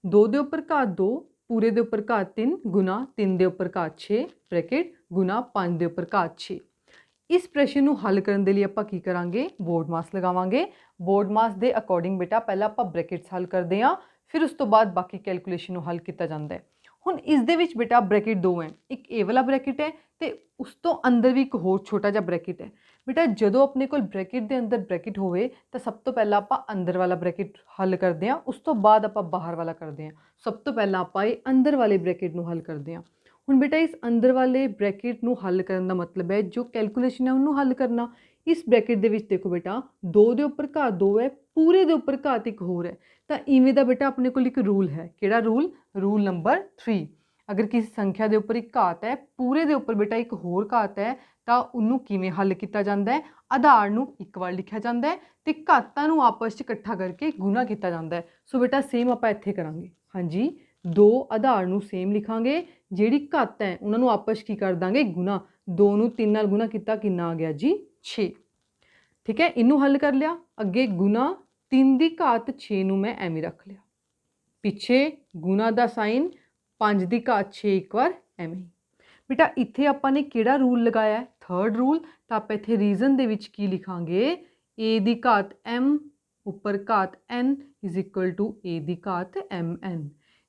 2 ਦੇ ਉੱਪਰ ਘਾਤ 2 ਪੂਰੇ ਦੇ ਉੱਪਰ ਘਾਤ 3 ਗੁਣਾ 3 ਦੇ ਉੱਪਰ ਘਾਤ 6 ਬ੍ਰੈਕਟ ਗੁਣਾ 5 ਦੇ ਉੱਪਰ ਘਾਤ 6। ਇਸ ਪ੍ਰਸ਼ਨ ਨੂੰ ਹੱਲ ਕਰਨ ਦੇ ਲਈ ਆਪਾਂ ਕੀ ਕਰਾਂਗੇ ਬੋਰਡ ਮਾਸ ਲਗਾਵਾਂਗੇ। ਬੋਰਡ ਮਾਸ ਦੇ ਅਕੋਰਡਿੰਗ ਬੇਟਾ ਪਹਿਲਾਂ ਆਪਾਂ ਬ੍ਰੈਕਟਸ ਹੱਲ ਕਰਦੇ ਹਾਂ ਫਿਰ ਉਸ ਤੋਂ ਬਾਅਦ ਬਾਕੀ ਕੈਲਕੂਲੇਸ਼ਨ ਨੂੰ ਹੱਲ ਕੀਤਾ ਜਾਂਦਾ ਹੈ। ਹੁਣ ਇਸ ਦੇ ਵਿੱਚ ਬੇਟਾ ਬ੍ਰੈਕਟ ਦੋ ਹੈ, ਇੱਕ ਇਹ ਵਾਲਾ ਬ੍ਰੈਕਟ ਹੈ ਤੇ ਉਸ ਤੋਂ ਅੰਦਰ ਵੀ ਇੱਕ ਹੋਰ ਛੋਟਾ ਜਿਹਾ ਬ੍ਰੈਕਟ ਹੈ। ਬੇਟਾ ਜਦੋਂ ਆਪਣੇ ਕੋਲ ਬ੍ਰੈਕਟ ਦੇ ਅੰਦਰ ਬ੍ਰੈਕਟ ਹੋਵੇ ਤਾਂ ਸਭ ਤੋਂ ਪਹਿਲਾਂ ਆਪਾਂ ਅੰਦਰ ਵਾਲਾ ਬ੍ਰੈਕਟ ਹੱਲ ਕਰਦੇ ਹਾਂ, ਉਸ ਤੋਂ ਬਾਅਦ ਆਪਾਂ ਬਾਹਰ ਵਾਲਾ ਕਰਦੇ ਹਾਂ। ਸਭ ਤੋਂ ਪਹਿਲਾਂ ਆਪਾਂ ਇਹ ਅੰਦਰ ਵਾਲੇ ਬ੍ਰੈਕਟ ਨੂੰ ਹੱਲ ਕਰਦੇ ਹਾਂ। ਹੁਣ ਬੇਟਾ ਇਸ ਅੰਦਰ ਵਾਲੇ ਬ੍ਰੈਕਟ ਨੂੰ ਹੱਲ ਕਰਨ ਦਾ ਮਤਲਬ ਹੈ ਜੋ ਕੈਲਕੂਲੇਸ਼ਨ ਹੈ ਉਹਨੂੰ ਹੱਲ ਕਰਨਾ। ਇਸ ਬ੍ਰੈਕਟ ਦੇ ਵਿੱਚ ਦੇਖੋ ਬੇਟਾ 2 ਦੇ ਉੱਪਰ ਘਾਤ 2 ਹੈ ਪੂਰੇ ਦੇ ਉੱਪਰ ਘਾਤ ਇੱਕ ਹੋਰ ਹੈ ਤਾਂ ਇਵੇਂ ਦਾ ਬੇਟਾ ਆਪਣੇ ਕੋਲ ਇੱਕ ਰੂਲ ਹੈ। ਕਿਹੜਾ ਰੂਲ? Rule number 3। ਅਗਰ ਕਿਸੇ ਸੰਖਿਆ ਦੇ ਉੱਪਰ ਇੱਕ ਘਾਤ ਹੈ ਪੂਰੇ ਦੇ ਉੱਪਰ ਬੇਟਾ ਇੱਕ ਹੋਰ ਘਾਤ ਹੈ ਤਾਂ ਉਹਨੂੰ ਕਿਵੇਂ ਹੱਲ ਕੀਤਾ ਜਾਂਦਾ ਹੈ? ਆਧਾਰ ਨੂੰ ਇੱਕ ਵਾਰ ਲਿਖਿਆ ਜਾਂਦਾ ਹੈ ਤੇ ਘਾਤਾਂ ਨੂੰ ਆਪਸ 'ਚ ਇਕੱਠਾ ਕਰਕੇ ਗੁਣਾ ਕੀਤਾ ਜਾਂਦਾ ਹੈ। ਸੋ ਬੇਟਾ ਸੇਮ ਆਪਾਂ ਇੱਥੇ ਕਰਾਂਗੇ। ਹਾਂਜੀ 2 ਆਧਾਰ ਨੂੰ ਸੇਮ ਲਿਖਾਂਗੇ, ਜਿਹੜੀ ਘਾਤ ਹੈ ਉਹਨਾਂ ਨੂੰ ਆਪਸ 'ਚ ਕੀ ਕਰ ਦਾਂਗੇ ਗੁਣਾ। 2 ਨੂੰ 3 ਨਾਲ ਗੁਣਾ ਕੀਤਾ ਕਿੰਨਾ ਆ ਗਿਆ ਜੀ 6। ਠੀਕ ਹੈ ਇਹਨੂੰ ਹੱਲ ਕਰ ਲਿਆ। ਅੱਗੇ ਗੁਣਾ 3 ਦੀ ਘਾਤ 6 ਨੂੰ ਮੈਂ ਐਵੇਂ ਰੱਖ ਲਿਆ, ਪਿੱਛੇ ਗੁਣਾ ਦਾ ਸਾਈਨ 5 ਦੀ ਘਾਤ 6 ਇੱਕ ਵਾਰ ਐਵੇਂ ਹੀ। ਬੇਟਾ ਇੱਥੇ ਆਪਾਂ ਨੇ ਕਿਹੜਾ ਰੂਲ ਲਗਾਇਆ ਹੈ? Third rule. ਤਾਂ ਆਪਾਂ ਇੱਥੇ ਰੀਜ਼ਨ ਦੇ ਵਿੱਚ ਕੀ ਲਿਖਾਂਗੇ a ਦੀ ਘਾਤ m ਉੱਪਰ ਘਾਤ n is equal to a ਦੀ ਘਾਤ mn।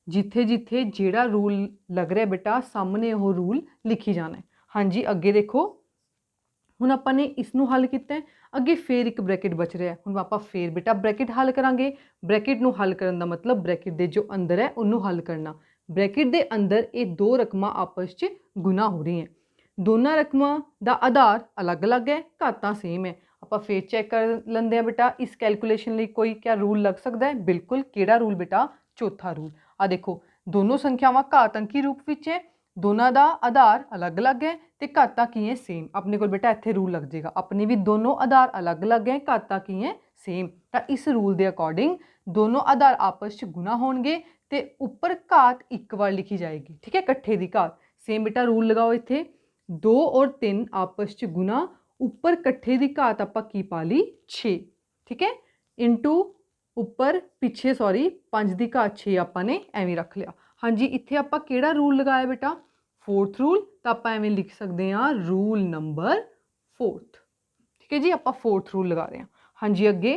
ਜਿੱਥੇ ਜਿੱਥੇ ਜਿਹੜਾ ਰੂਲ ਲੱਗ ਰਿਹਾ ਬੇਟਾ ਸਾਹਮਣੇ ਉਹ ਰੂਲ ਲਿਖੀ ਜਾਣਾ ਹੈ। ਹਾਂਜੀ ਅੱਗੇ ਦੇਖੋ ਹੁਣ ਆਪਾਂ ਨੇ ਇਸ ਨੂੰ ਹੱਲ ਕੀਤਾ ਹੈ, ਅੱਗੇ ਫੇਰ ਇੱਕ ਬ੍ਰੈਕਟ ਬਚ ਰਿਹਾ। ਹੁਣ ਆਪਾਂ ਫੇਰ ਬੇਟਾ ਬ੍ਰੈਕਟ ਹੱਲ ਕਰਾਂਗੇ। ਬ੍ਰੈਕਟ ਨੂੰ ਹੱਲ ਕਰਨ ਦਾ ਮਤਲਬ ਬ੍ਰੈਕਟ ਦੇ ਜੋ ਅੰਦਰ ਹੈ ਉਹਨੂੰ ਹੱਲ ਕਰਨਾ। ਬ੍ਰੈਕਟ ਦੇ ਅੰਦਰ ਇਹ ਦੋ ਰਕਮਾਂ ਆਪਸ 'ਚ ਗੁਣਾ ਹੋ ਰਹੀਆਂ, ਦੋਨਾਂ ਰਕਮਾਂ ਦਾ ਆਧਾਰ ਅਲੱਗ-ਅਲੱਗ ਹੈ, ਘਾਤਾਂ ਸੇਮ ਹੈ। ਆਪਾਂ ਫੇਰ ਚੈੱਕ ਕਰ ਲੈਂਦੇ ਹਾਂ ਬੇਟਾ ਇਸ ਕੈਲਕੂਲੇਸ਼ਨ ਲਈ ਕੋਈ ਕਿਆ ਰੂਲ ਲੱਗ ਸਕਦਾ ਹੈ? ਬਿਲਕੁਲ। ਕਿਹੜਾ ਰੂਲ ਬੇਟਾ? ਚੌਥਾ ਰੂਲ। ਆ ਦੇਖੋ ਦੋਨੋਂ ਸੰਖਿਆਵਾਂ ਘਾਤ ਅੰਕੀ ਰੂਪ ਵਿੱਚ ਹੈ, ਦੋਨਾਂ ਦਾ ਆਧਾਰ ਅਲੱਗ-ਅਲੱਗ ਹੈ ਤੇ ਘਾਤਾਂ ਕੀ ਹੈ? ਸੇਮ। ਆਪਣੇ ਕੋਲ ਬੇਟਾ ਇੱਥੇ ਰੂਲ ਲੱਗ ਜਾਏਗਾ, ਆਪਣੇ ਵੀ ਦੋਨੋਂ ਆਧਾਰ ਅਲੱਗ-ਅਲੱਗ ਹੈ, ਘਾਤਾਂ ਕੀ ਹੈ? ਸੇਮ। ਤਾਂ ਇਸ ਰੂਲ ਦੇ ਅਕੋਰਡਿੰਗ ਦੋਨੋਂ ਆਧਾਰ ਆਪਸ 'ਚ ਗੁਣਾ ਹੋਣਗੇ ਤੇ ਉੱਪਰ ਘਾਤ ਇੱਕ ਵਾਰ ਲਿਖੀ ਜਾਏਗੀ। ਠੀਕ ਹੈ ਇਕੱਠੇ ਦੀ ਘਾਤ। ਸੇਮ ਬੇਟਾ ਰੂਲ ਲਗਾਓ ਇੱਥੇ 2 ਔਰ 3 ਆਪਸ 'ਚ ਗੁਣਾ, ਉੱਪਰ ਇਕੱਠੇ ਦੀ ਘਾਤ ਆਪਾਂ ਕੀ ਪਾ ਲਈ 6। ਠੀਕ ਹੈ ਇਨਟੂ ਉੱਪਰ ਪਿੱਛੇ 5 ਦੀ ਘਾਤ 6 ਆਪਾਂ ਨੇ ਐਵੇਂ ਰੱਖ ਲਿਆ। ਹਾਂਜੀ ਇੱਥੇ ਆਪਾਂ ਕਿਹੜਾ ਰੂਲ ਲਗਾਇਆ ਬੇਟਾ? Fourth rule. ਤਾਂ ਆਪਾਂ ਐਵੇਂ ਲਿਖ ਸਕਦੇ ਹਾਂ ਰੂਲ ਨੰਬਰ 4। ਠੀਕ ਹੈ ਜੀ ਆਪਾਂ ਫੋਰਥ ਰੂਲ ਲਗਾ ਰਹੇ ਹਾਂ। ਹਾਂਜੀ ਅੱਗੇ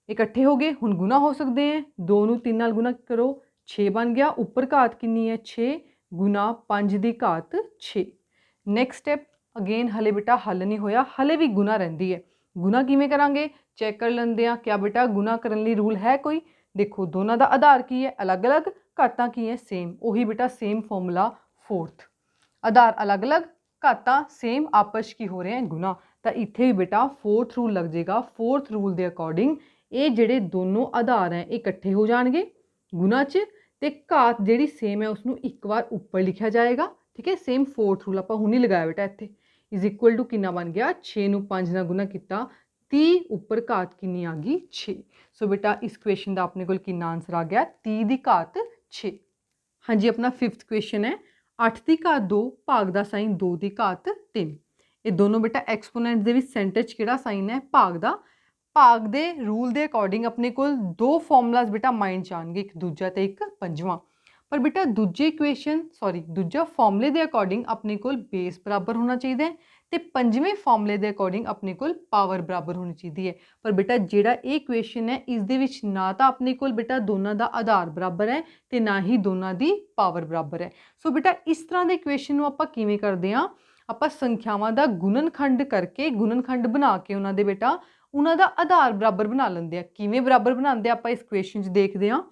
ਇਕੱਠੇ ਹੋ ਗਏ, ਹੁਣ ਗੁਣਾ ਹੋ ਸਕਦੇ ਹੈ। 2 ਨੂੰ 3 ਨਾਲ ਗੁਣਾ ਕਰੋ 6 ਬਣ ਗਿਆ, ਉੱਪਰ ਘਾਤ ਕਿੰਨੀ ਹੈ 6 ਗੁਣਾ 5 ਦੀ ਘਾਤ 6। ਨੈਕਸਟ ਸਟੈਪ ਅਗੇਨ ਹਲੇ ਬੇਟਾ ਹੱਲ ਨਹੀਂ ਹੋਇਆ, ਹਲੇ ਵੀ ਗੁਣਾ ਰਹਿੰਦੀ ਹੈ। ਗੁਣਾ ਕਿਵੇਂ ਕਰਾਂਗੇ ਚੈੱਕ ਕਰ ਲੈਂਦੇ ਹਾਂ। ਕਿਆ ਬੇਟਾ ਗੁਣਾ ਕਰਨ ਲਈ ਰੂਲ ਹੈ ਕੋਈ? ਦੇਖੋ ਦੋਨਾਂ ਦਾ ਆਧਾਰ ਕੀ ਹੈ? ਅਲੱਗ-ਅਲੱਗ, ਘਾਤਾਂ ਕੀ ਹੈ? ਸੇਮ। ਉਹੀ ਬੇਟਾ ਸੇਮ ਫਾਰਮੂਲਾ ਫੋਰਥ। ਆਧਾਰ ਅਲੱਗ-ਅਲੱਗ, ਘਾਤਾਂ ਸੇਮ, ਆਪਸ ਕੀ ਹੋ ਰਹੇ ਹੈ ਗੁਣਾ। ਤਾਂ ਇੱਥੇ ਵੀ ਬੇਟਾ ਫੋਰਥ ਰੂਲ ਲੱਗ ਜਾਏਗਾ। ਫੋਰਥ ਰੂਲ ਦੇ ਅਕੋਰਡਿੰਗ ਇਹ ਜਿਹੜੇ ਦੋਨੋਂ ਆਧਾਰ ਹੈ ਇਹ ਇਕੱਠੇ ਹੋ ਜਾਣਗੇ ਗੁਣਾ 'ਚ ਤੇ ਘਾਤ ਜਿਹੜੀ ਸੇਮ ਹੈ ਉਸਨੂੰ ਇੱਕ ਵਾਰ ਉੱਪਰ ਲਿਖਿਆ ਜਾਏਗਾ। ਠੀਕ ਹੈ ਸੇਮ ਫੋਰਥ ਰੂਲ ਆਪਾਂ ਹੁਣ ਹੀ ਲਗਾਇਆ ਬੇਟਾ ਇੱਥੇ ਇਜ਼ ਇਕੁਅਲ ਟੂ ਕਿੰਨਾ ਬਣ ਗਿਆ 6 ਨੂੰ 5 ਨਾਲ ਗੁਣਾ ਕੀਤਾ 30 ਉੱਪਰ ਘਾਤ ਕਿੰਨੀ ਆ ਗਈ 6। ਸੋ ਬੇਟਾ ਇਸ ਕੁਐਸਚਨ ਦਾ ਆਪਣੇ ਕੋਲ ਕਿੰਨਾ ਆਨਸਰ ਆ ਗਿਆ 30 ਦੀ ਘਾਤ 6। ਹਾਂਜੀ ਆਪਣਾ ਫਿਫਥ ਕੁਐਸਚਨ ਹੈ 8 ਦੀ ਘਾਤ 2 ਭਾਗ ਦਾ ਸਾਈਨ 2 ਦੀ ਘਾਤ 3। ਇਹ ਦੋਨੋਂ ਬੇਟਾ ਐਕਸਪੋਨੈਂਟ ਦੇ ਵਿੱਚ ਸੈਂਟਰ 'ਚ ਕਿਹੜਾ ਸਾਈਨ ਹੈ? ਭਾਗ ਦਾ। ਭਾਗ ਦੇ ਰੂਲ ਦੇ ਅਕੋਰਡਿੰਗ ਆਪਣੇ ਕੋਲ ਦੋ ਫਾਰਮੂਲਾਜ਼ ਬੇਟਾ ਮਾਈਂਡ 'ਚ ਆਉਣਗੇ, ਇੱਕ ਦੂਜਾ ਤੇ ਇੱਕ ਪੰਜਵਾਂ। ਪਰ ਬੇਟਾ ਦੂਜਾ ਫਾਰਮੂਲੇ ਦੇ ਅਕੋਰਡਿੰਗ ਆਪਣੇ ਕੋਲ ਬੇਸ ਬਰਾਬਰ ਹੋਣਾ ਚਾਹੀਦਾ ਹੈ ਤੇ ਪੰਜਵੇਂ ਫਾਰਮੂਲੇ ਦੇ ਅਕੋਰਡਿੰਗ ਆਪਣੇ ਕੋਲ ਪਾਵਰ ਬਰਾਬਰ ਹੋਣੀ ਚਾਹੀਦੀ ਹੈ। ਪਰ ਬੇਟਾ ਜਿਹੜਾ ਇਹ ਇਕੁਏਸ਼ਨ ਹੈ ਇਸ ਦੇ ਵਿੱਚ ਨਾ ਤਾਂ ਆਪਣੇ ਕੋਲ ਬੇਟਾ ਦੋਨਾਂ ਦਾ ਆਧਾਰ ਬਰਾਬਰ ਹੈ ਤੇ ਨਾ ਹੀ ਦੋਨਾਂ ਦੀ ਪਾਵਰ ਬਰਾਬਰ ਹੈ। ਸੋ ਬੇਟਾ ਇਸ ਤਰ੍ਹਾਂ ਦੇ ਇਕੁਏਸ਼ਨ ਨੂੰ ਆਪਾਂ ਕਿਵੇਂ ਕਰਦੇ ਹਾਂ? ਆਪਾਂ ਸੰਖਿਆਵਾਂ ਦਾ ਗੁਣਨਖੰਡ ਕਰਕੇ, ਗੁਣਨਖੰਡ ਬਣਾ ਕੇ ਉਹਨਾਂ ਦੇ ਬੇਟਾ ਉਹਨਾਂ ਦਾ ਆਧਾਰ ਬਰਾਬਰ ਬਣਾ ਲੈਂਦੇ ਆ। ਕਿਵੇਂ ਬਰਾਬਰ ਬਣਾਉਂਦੇ ਆਪਾਂ ਇਸ ਇਕੁਏਸ਼ਨ 'ਚ ਦੇਖਦੇ ਹਾਂ।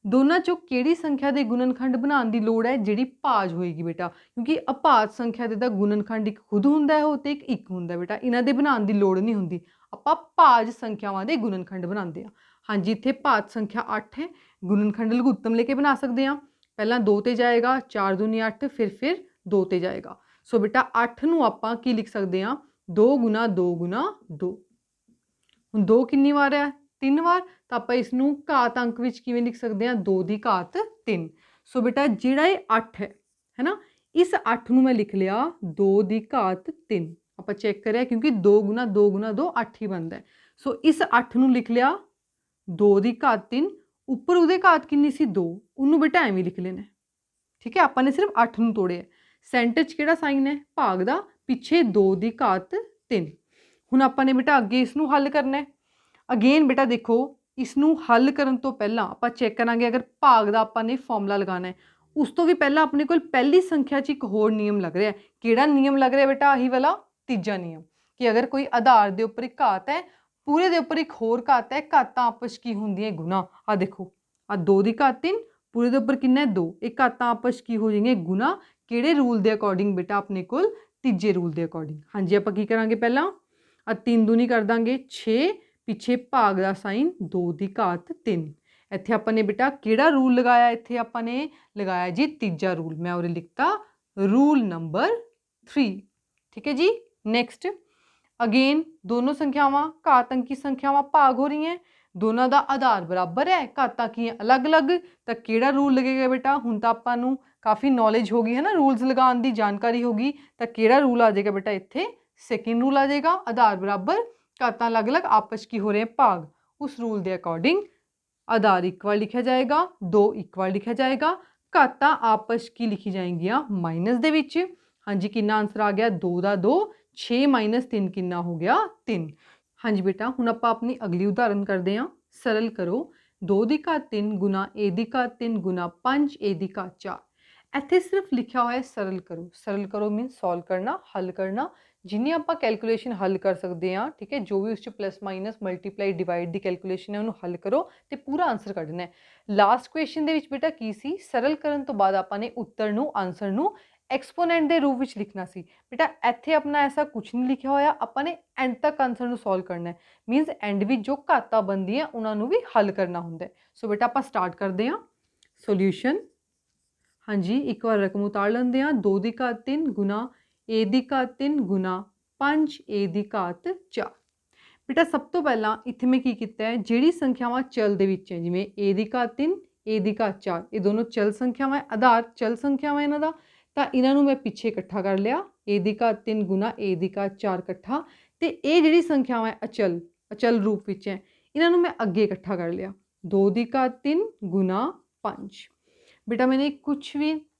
ਦੋਨਾਂ 'ਚੋਂ ਕਿਹੜੀ ਸੰਖਿਆ ਦੇ ਗੁਣਨਖੰਡ ਬਣਾਉਣ ਦੀ ਲੋੜ ਹੈ? ਜਿਹੜੀ ਭਾਜ ਹੋਏਗੀ ਬੇਟਾ, ਕਿਉਂਕਿ ਅਭਾਜ ਸੰਖਿਆ ਦੇ ਤਾਂ ਗੁਣਨਖੰਡ ਇੱਕ ਖੁਦ ਹੁੰਦਾ ਹੈ ਉਹ ਤੇ ਇੱਕ ਹੁੰਦਾ ਬੇਟਾ, ਇਹਨਾਂ ਦੇ ਬਣਾਉਣ ਦੀ ਲੋੜ ਨਹੀਂ ਹੁੰਦੀ। ਆਪਾਂ ਭਾਜ ਸੰਖਿਆਵਾਂ ਦੇ ਗੁਣਨਖੰਡ ਬਣਾਉਂਦੇ ਹਾਂ। ਹਾਂਜੀ ਇੱਥੇ ਭਾਜ ਸੰਖਿਆ 8 ਹੈ, ਗੁਣਨਖੰਡ ਲਘੁੱਤਮ ਲੈ ਕੇ ਬਣਾ ਸਕਦੇ ਹਾਂ। ਪਹਿਲਾਂ 2 ਤੇ ਜਾਏਗਾ 4 ਦੂਣੀ 8 ਫਿਰ 2 ਤੇ ਜਾਏਗਾ। ਸੋ ਬੇਟਾ 8 ਨੂੰ ਆਪਾਂ ਕੀ ਲਿਖ ਸਕਦੇ ਹਾਂ 2 ਗੁਣਾ 2 ਗੁਣਾ 2। ਹੁਣ 2 ਕਿੰਨੀ ਵਾਰ ਹੈ? 3 ਵਾਰ। ਤਾਂ ਆਪਾਂ ਇਸ ਨੂੰ ਘਾਤ ਅੰਕ ਵਿੱਚ ਕਿਵੇਂ ਲਿਖ ਸਕਦੇ ਹਾਂ 2 ਦੀ ਘਾਤ 3। ਸੋ ਬੇਟਾ ਜਿਹੜਾ ਇਹ 8 ਹੈ ਨਾ, ਇਸ 8 ਨੂੰ ਮੈਂ ਲਿਖ ਲਿਆ 2 ਦੀ ਘਾਤ 3। ਆਪਾਂ ਚੈੱਕ ਕਰਿਆ ਕਿਉਂਕਿ 2 ਗੁਣਾ 2 ਗੁਣਾ 2 8 ਹੀ ਬਣਦਾ ਹੈ। ਸੋ ਇਸ 8 ਨੂੰ ਲਿਖ ਲਿਆ 2 ਦੀ ਘਾਤ 3, ਉੱਪਰ ਉਹਦੇ ਘਾਤ ਕਿੰਨੀ ਸੀ 2, ਉਹਨੂੰ ਬੇਟਾ ਐਵੇਂ ਲਿਖ ਲੈਣਾ। ਠੀਕ ਹੈ, ਆਪਾਂ ਨੇ ਸਿਰਫ 8 ਨੂੰ ਤੋੜਿਆ। ਸੈਂਟਰ 'ਚ ਕਿਹੜਾ ਸਾਈਨ ਹੈ, ਭਾਗ ਦਾ, ਪਿੱਛੇ 2 ਦੀ ਘਾਤ 3। ਹੁਣ ਆਪਾਂ ਨੇ ਬੇਟਾ ਅੱਗੇ ਇਸ ਨੂੰ ਹੱਲ ਕਰਨਾ ਹੈ। ਅਗੇਨ ਬੇਟਾ ਦੇਖੋ, ਇਸ ਨੂੰ ਹੱਲ ਕਰਨ ਤੋਂ ਪਹਿਲਾਂ ਆਪਾਂ ਚੈੱਕ ਕਰਾਂਗੇ, ਅਗਰ ਭਾਗ ਦਾ ਆਪਾਂ ਨੇ ਫਾਰਮੂਲਾ ਲਗਾਉਣਾ ਹੈ, ਉਸ ਤੋਂ ਵੀ ਪਹਿਲਾਂ ਆਪਣੇ ਕੋਲ ਪਹਿਲੀ ਸੰਖਿਆ 'ਚ ਇੱਕ ਹੋਰ ਨਿਯਮ ਲੱਗ ਰਿਹਾ। ਕਿਹੜਾ ਨਿਯਮ ਲੱਗ ਰਿਹਾ ਬੇਟਾ, ਆਹੀ ਵਾਲਾ ਤੀਜਾ ਨਿਯਮ, ਕਿ ਅਗਰ ਕੋਈ ਆਧਾਰ ਦੇ ਉੱਪਰ ਇੱਕ ਘਾਤ ਹੈ, ਪੂਰੇ ਦੇ ਉੱਪਰ ਇੱਕ ਹੋਰ ਘਾਤ ਹੈ, ਘਾਤਾਂ ਆਪਸ 'ਚ ਕੀ ਹੁੰਦੀਆਂ, ਗੁਣਾ। ਆ ਦੇਖੋ, ਆ 2 ਦੀ ਘਾਤ 3, ਪੂਰੇ ਦੇ ਉੱਪਰ ਕਿੰਨਾ ਹੈ 2, ਇਹ ਘਾਤਾਂ ਆਪਸ 'ਚ ਕੀ ਹੋ ਜਾਣਗੀਆਂ, ਗੁਣਾ। ਕਿਹੜੇ ਰੂਲ ਦੇ ਅਕੋਰਡਿੰਗ ਬੇਟਾ, ਆਪਣੇ ਕੋਲ ਤੀਜੇ ਰੂਲ ਦੇ ਅਕੋਰਡਿੰਗ। ਹਾਂਜੀ, ਆਪਾਂ ਕੀ ਕਰਾਂਗੇ, ਪਹਿਲਾਂ ਆ 3 ਦੂਣੀ ਕਰ ਦਾਂਗੇ 6, ਪਿੱਛੇ ਭਾਗ ਦਾ ਸਾਈਨ 2 ਦੀ ਘਾਤ 3। ਇੱਥੇ ਆਪਾਂ ਨੇ ਬੇਟਾ ਕਿਹੜਾ ਰੂਲ ਲਗਾਇਆ, ਇੱਥੇ ਆਪਾਂ ਨੇ ਲਗਾਇਆ ਜੀ ਤੀਜਾ ਰੂਲ। ਮੈਂ ਉਰੇ ਲਿਖਤਾ ਰੂਲ ਨੰਬਰ 3। ਠੀਕ ਹੈ ਜੀ। ਨੈਕਸਟ, ਅਗੇਨ ਦੋਨੋਂ ਸੰਖਿਆਵਾਂ ਘਾਤ ਅੰਕੀ ਸੰਖਿਆਵਾਂ ਭਾਗ ਹੋ ਰਹੀਆਂ, ਦੋਨਾਂ ਦਾ ਆਧਾਰ ਬਰਾਬਰ ਹੈ, ਘਾਤਾਂ ਕੀ ਹੈ, ਅਲੱਗ-ਅਲੱਗ। ਤਾਂ ਕਿਹੜਾ ਰੂਲ ਲੱਗੇਗਾ ਬੇਟਾ, ਹੁਣ ਤਾਂ ਆਪਾਂ ਨੂੰ ਕਾਫੀ ਨੌਲੇਜ ਹੋ ਗਈ ਹੈ ਨਾ, ਰੂਲਸ ਲਗਾਉਣ ਦੀ ਜਾਣਕਾਰੀ ਹੋ ਗਈ। ਤਾਂ ਕਿਹੜਾ ਰੂਲ ਆ ਜਾਏਗਾ ਬੇਟਾ, ਇੱਥੇ ਸੈਕਿੰਡ ਰੂਲ ਆ ਜਾਏਗਾ। ਆਧਾਰ ਬਰਾਬਰ, ਘਾਤਾਂ ਅਲੱਗ-ਅਲੱਗ, ਆਪਸ ਕੀ ਹੋ ਰਹੇ ਭਾਗ। ਉਸ ਰੂਲ ਦੇ ਅਕੋਰਡਿੰਗ ਆਧਾਰ ਇੱਕ ਵਾਰ ਲਿਖਿਆ ਜਾਏਗਾ, 2 ਇੱਕ ਵਾਰ ਲਿਖਿਆ ਜਾਏਗਾ, ਘਾਤਾਂ ਆਪਸ ਕੀ ਲਿਖੀ ਜਾਏਗੀਆਂ, ਮਾਈਨਸ ਦੇ ਵਿੱਚ। ਹਾਂਜੀ, ਕਿੰਨਾ ਆਂਸਰ ਆ ਗਿਆ, 2 ਦਾ 2, 6 - 3 ਕਿੰਨਾ ਹੋ ਗਿਆ, 3। ਹਾਂਜੀ ਬੇਟਾ, ਹੁਣ ਆਪਾਂ ਆਪਣੀ ਅਗਲੀ ਉਦਾਹਰਨ ਕਰਦੇ ਹਾਂ। ਸਰਲ ਕਰੋ 2 ਦੀ ਘਾਤ 3 ਗੁਣਾ a ਦੀ ਘਾਤ 3 ਗੁਣਾ 5 a ਦੀ ਘਾਤ 4। ਇੱਥੇ ਸਿਰਫ ਲਿਖਿਆ ਹੋਇਆ ਸਰਲ ਕਰੋ। ਸਰਲ ਕਰੋ ਮੀਨਸ ਸੋਲਵ ਕਰਨਾ, ਹੱਲ ਕਰਨਾ। ਜਿੰਨੀ ਆਪਾਂ ਕੈਲਕੂਲੇਸ਼ਨ ਹੱਲ ਕਰ ਸਕਦੇ ਹਾਂ, ਠੀਕ ਹੈ, ਜੋ ਵੀ ਉਸ 'ਚ ਪਲੱਸ ਮਾਈਨਸ ਮਲਟੀਪਲਾਈ ਡਿਵਾਈਡ ਦੀ ਕੈਲਕੂਲੇਸ਼ਨ ਹੈ, ਉਹਨੂੰ ਹੱਲ ਕਰੋ ਤੇ ਪੂਰਾ ਆਂਸਰ ਕੱਢਣਾ ਹੈ। ਲਾਸਟ ਕੁਐਸਚਨ ਦੇ ਵਿੱਚ ਬੇਟਾ ਕੀ ਸੀ, ਸਰਲ ਕਰਨ ਤੋਂ ਬਾਅਦ ਆਪਾਂ ਨੇ ਉੱਤਰ ਨੂੰ, ਆਂਸਰ ਨੂੰ ਐਕਸਪੋਨੈਂਟ ਦੇ ਰੂਪ ਵਿੱਚ ਲਿਖਣਾ ਸੀ। ਬੇਟਾ ਇੱਥੇ ਆਪਣਾ ਐਸਾ ਕੁਝ ਨਹੀਂ ਲਿਖਿਆ ਹੋਇਆ, ਆਪਾਂ ਨੇ ਐਂਡ ਤੱਕ ਆਂਸਰ ਨੂੰ ਸੋਲਵ ਕਰਨਾ ਹੈ। ਮੀਨਸ ਐਂਡ ਵਿੱਚ ਜੋ ਘਾਤਾਂ ਬਣਦੀਆਂ ਉਹਨਾਂ ਨੂੰ ਵੀ ਹੱਲ ਕਰਨਾ ਹੁੰਦਾ ਹੈ। ਸੋ ਬੇਟਾ ਆਪਾਂ ਸਟਾਰਟ ਕਰਦੇ ਹਾਂ ਸੋਲਿਊਸ਼ਨ। ਹਾਂਜੀ, ਇੱਕ ਵਾਰ ਰਕਮ ਉਤਾਰ ਲੈਂਦੇ ਹਾਂ। 2 ਦੀ ਘਾਤ 3 ਗੁਣਾ a ਦੀ ਘਾਤ 3 ਗੁਣਾ 5 a ਦੀ ਘਾਤ 4। ਬੇਟਾ ਸਭ ਤੋਂ ਪਹਿਲਾਂ ਇੱਥੇ ਮੈਂ ਕੀ ਕੀਤਾ ਹੈ, ਜਿਹੜੀ ਸੰਖਿਆਵਾਂ ਚਲ ਦੇ ਵਿੱਚ ਹੈ, ਜਿਵੇਂ a ਦੀ ਘਾਤ 3 a ਦੀ ਘਾਤ 4, ਇਹ ਦੋਨੋਂ ਚਲ ਸੰਖਿਆਵਾਂ ਹੈ, ਆਧਾਰ ਚਲ ਸੰਖਿਆਵਾਂ ਇਹਨਾਂ ਦਾ। ਤਾਂ ਇਹਨਾਂ ਨੂੰ ਮੈਂ ਪਿੱਛੇ ਇਕੱਠਾ ਕਰ ਲਿਆ, a ਦੀ ਘਾਤ 3 ਗੁਣਾ a ਦੀ ਘਾਤ 4 ਇਕੱਠਾ। ਤੇ ਇਹ ਜਿਹੜੀ ਸੰਖਿਆਵਾਂ ਹੈ ਅਚਲ ਰੂਪ ਵਿੱਚ ਹੈ, ਇਹਨਾਂ ਨੂੰ ਮੈਂ ਅੱਗੇ ਇਕੱਠਾ ਕਰ ਲਿਆ, 2 ਦੀ ਘਾਤ 3 ਗੁਣਾ 5। ਬੇਟਾ ਮੈंने ਕੁਛ ਵੀ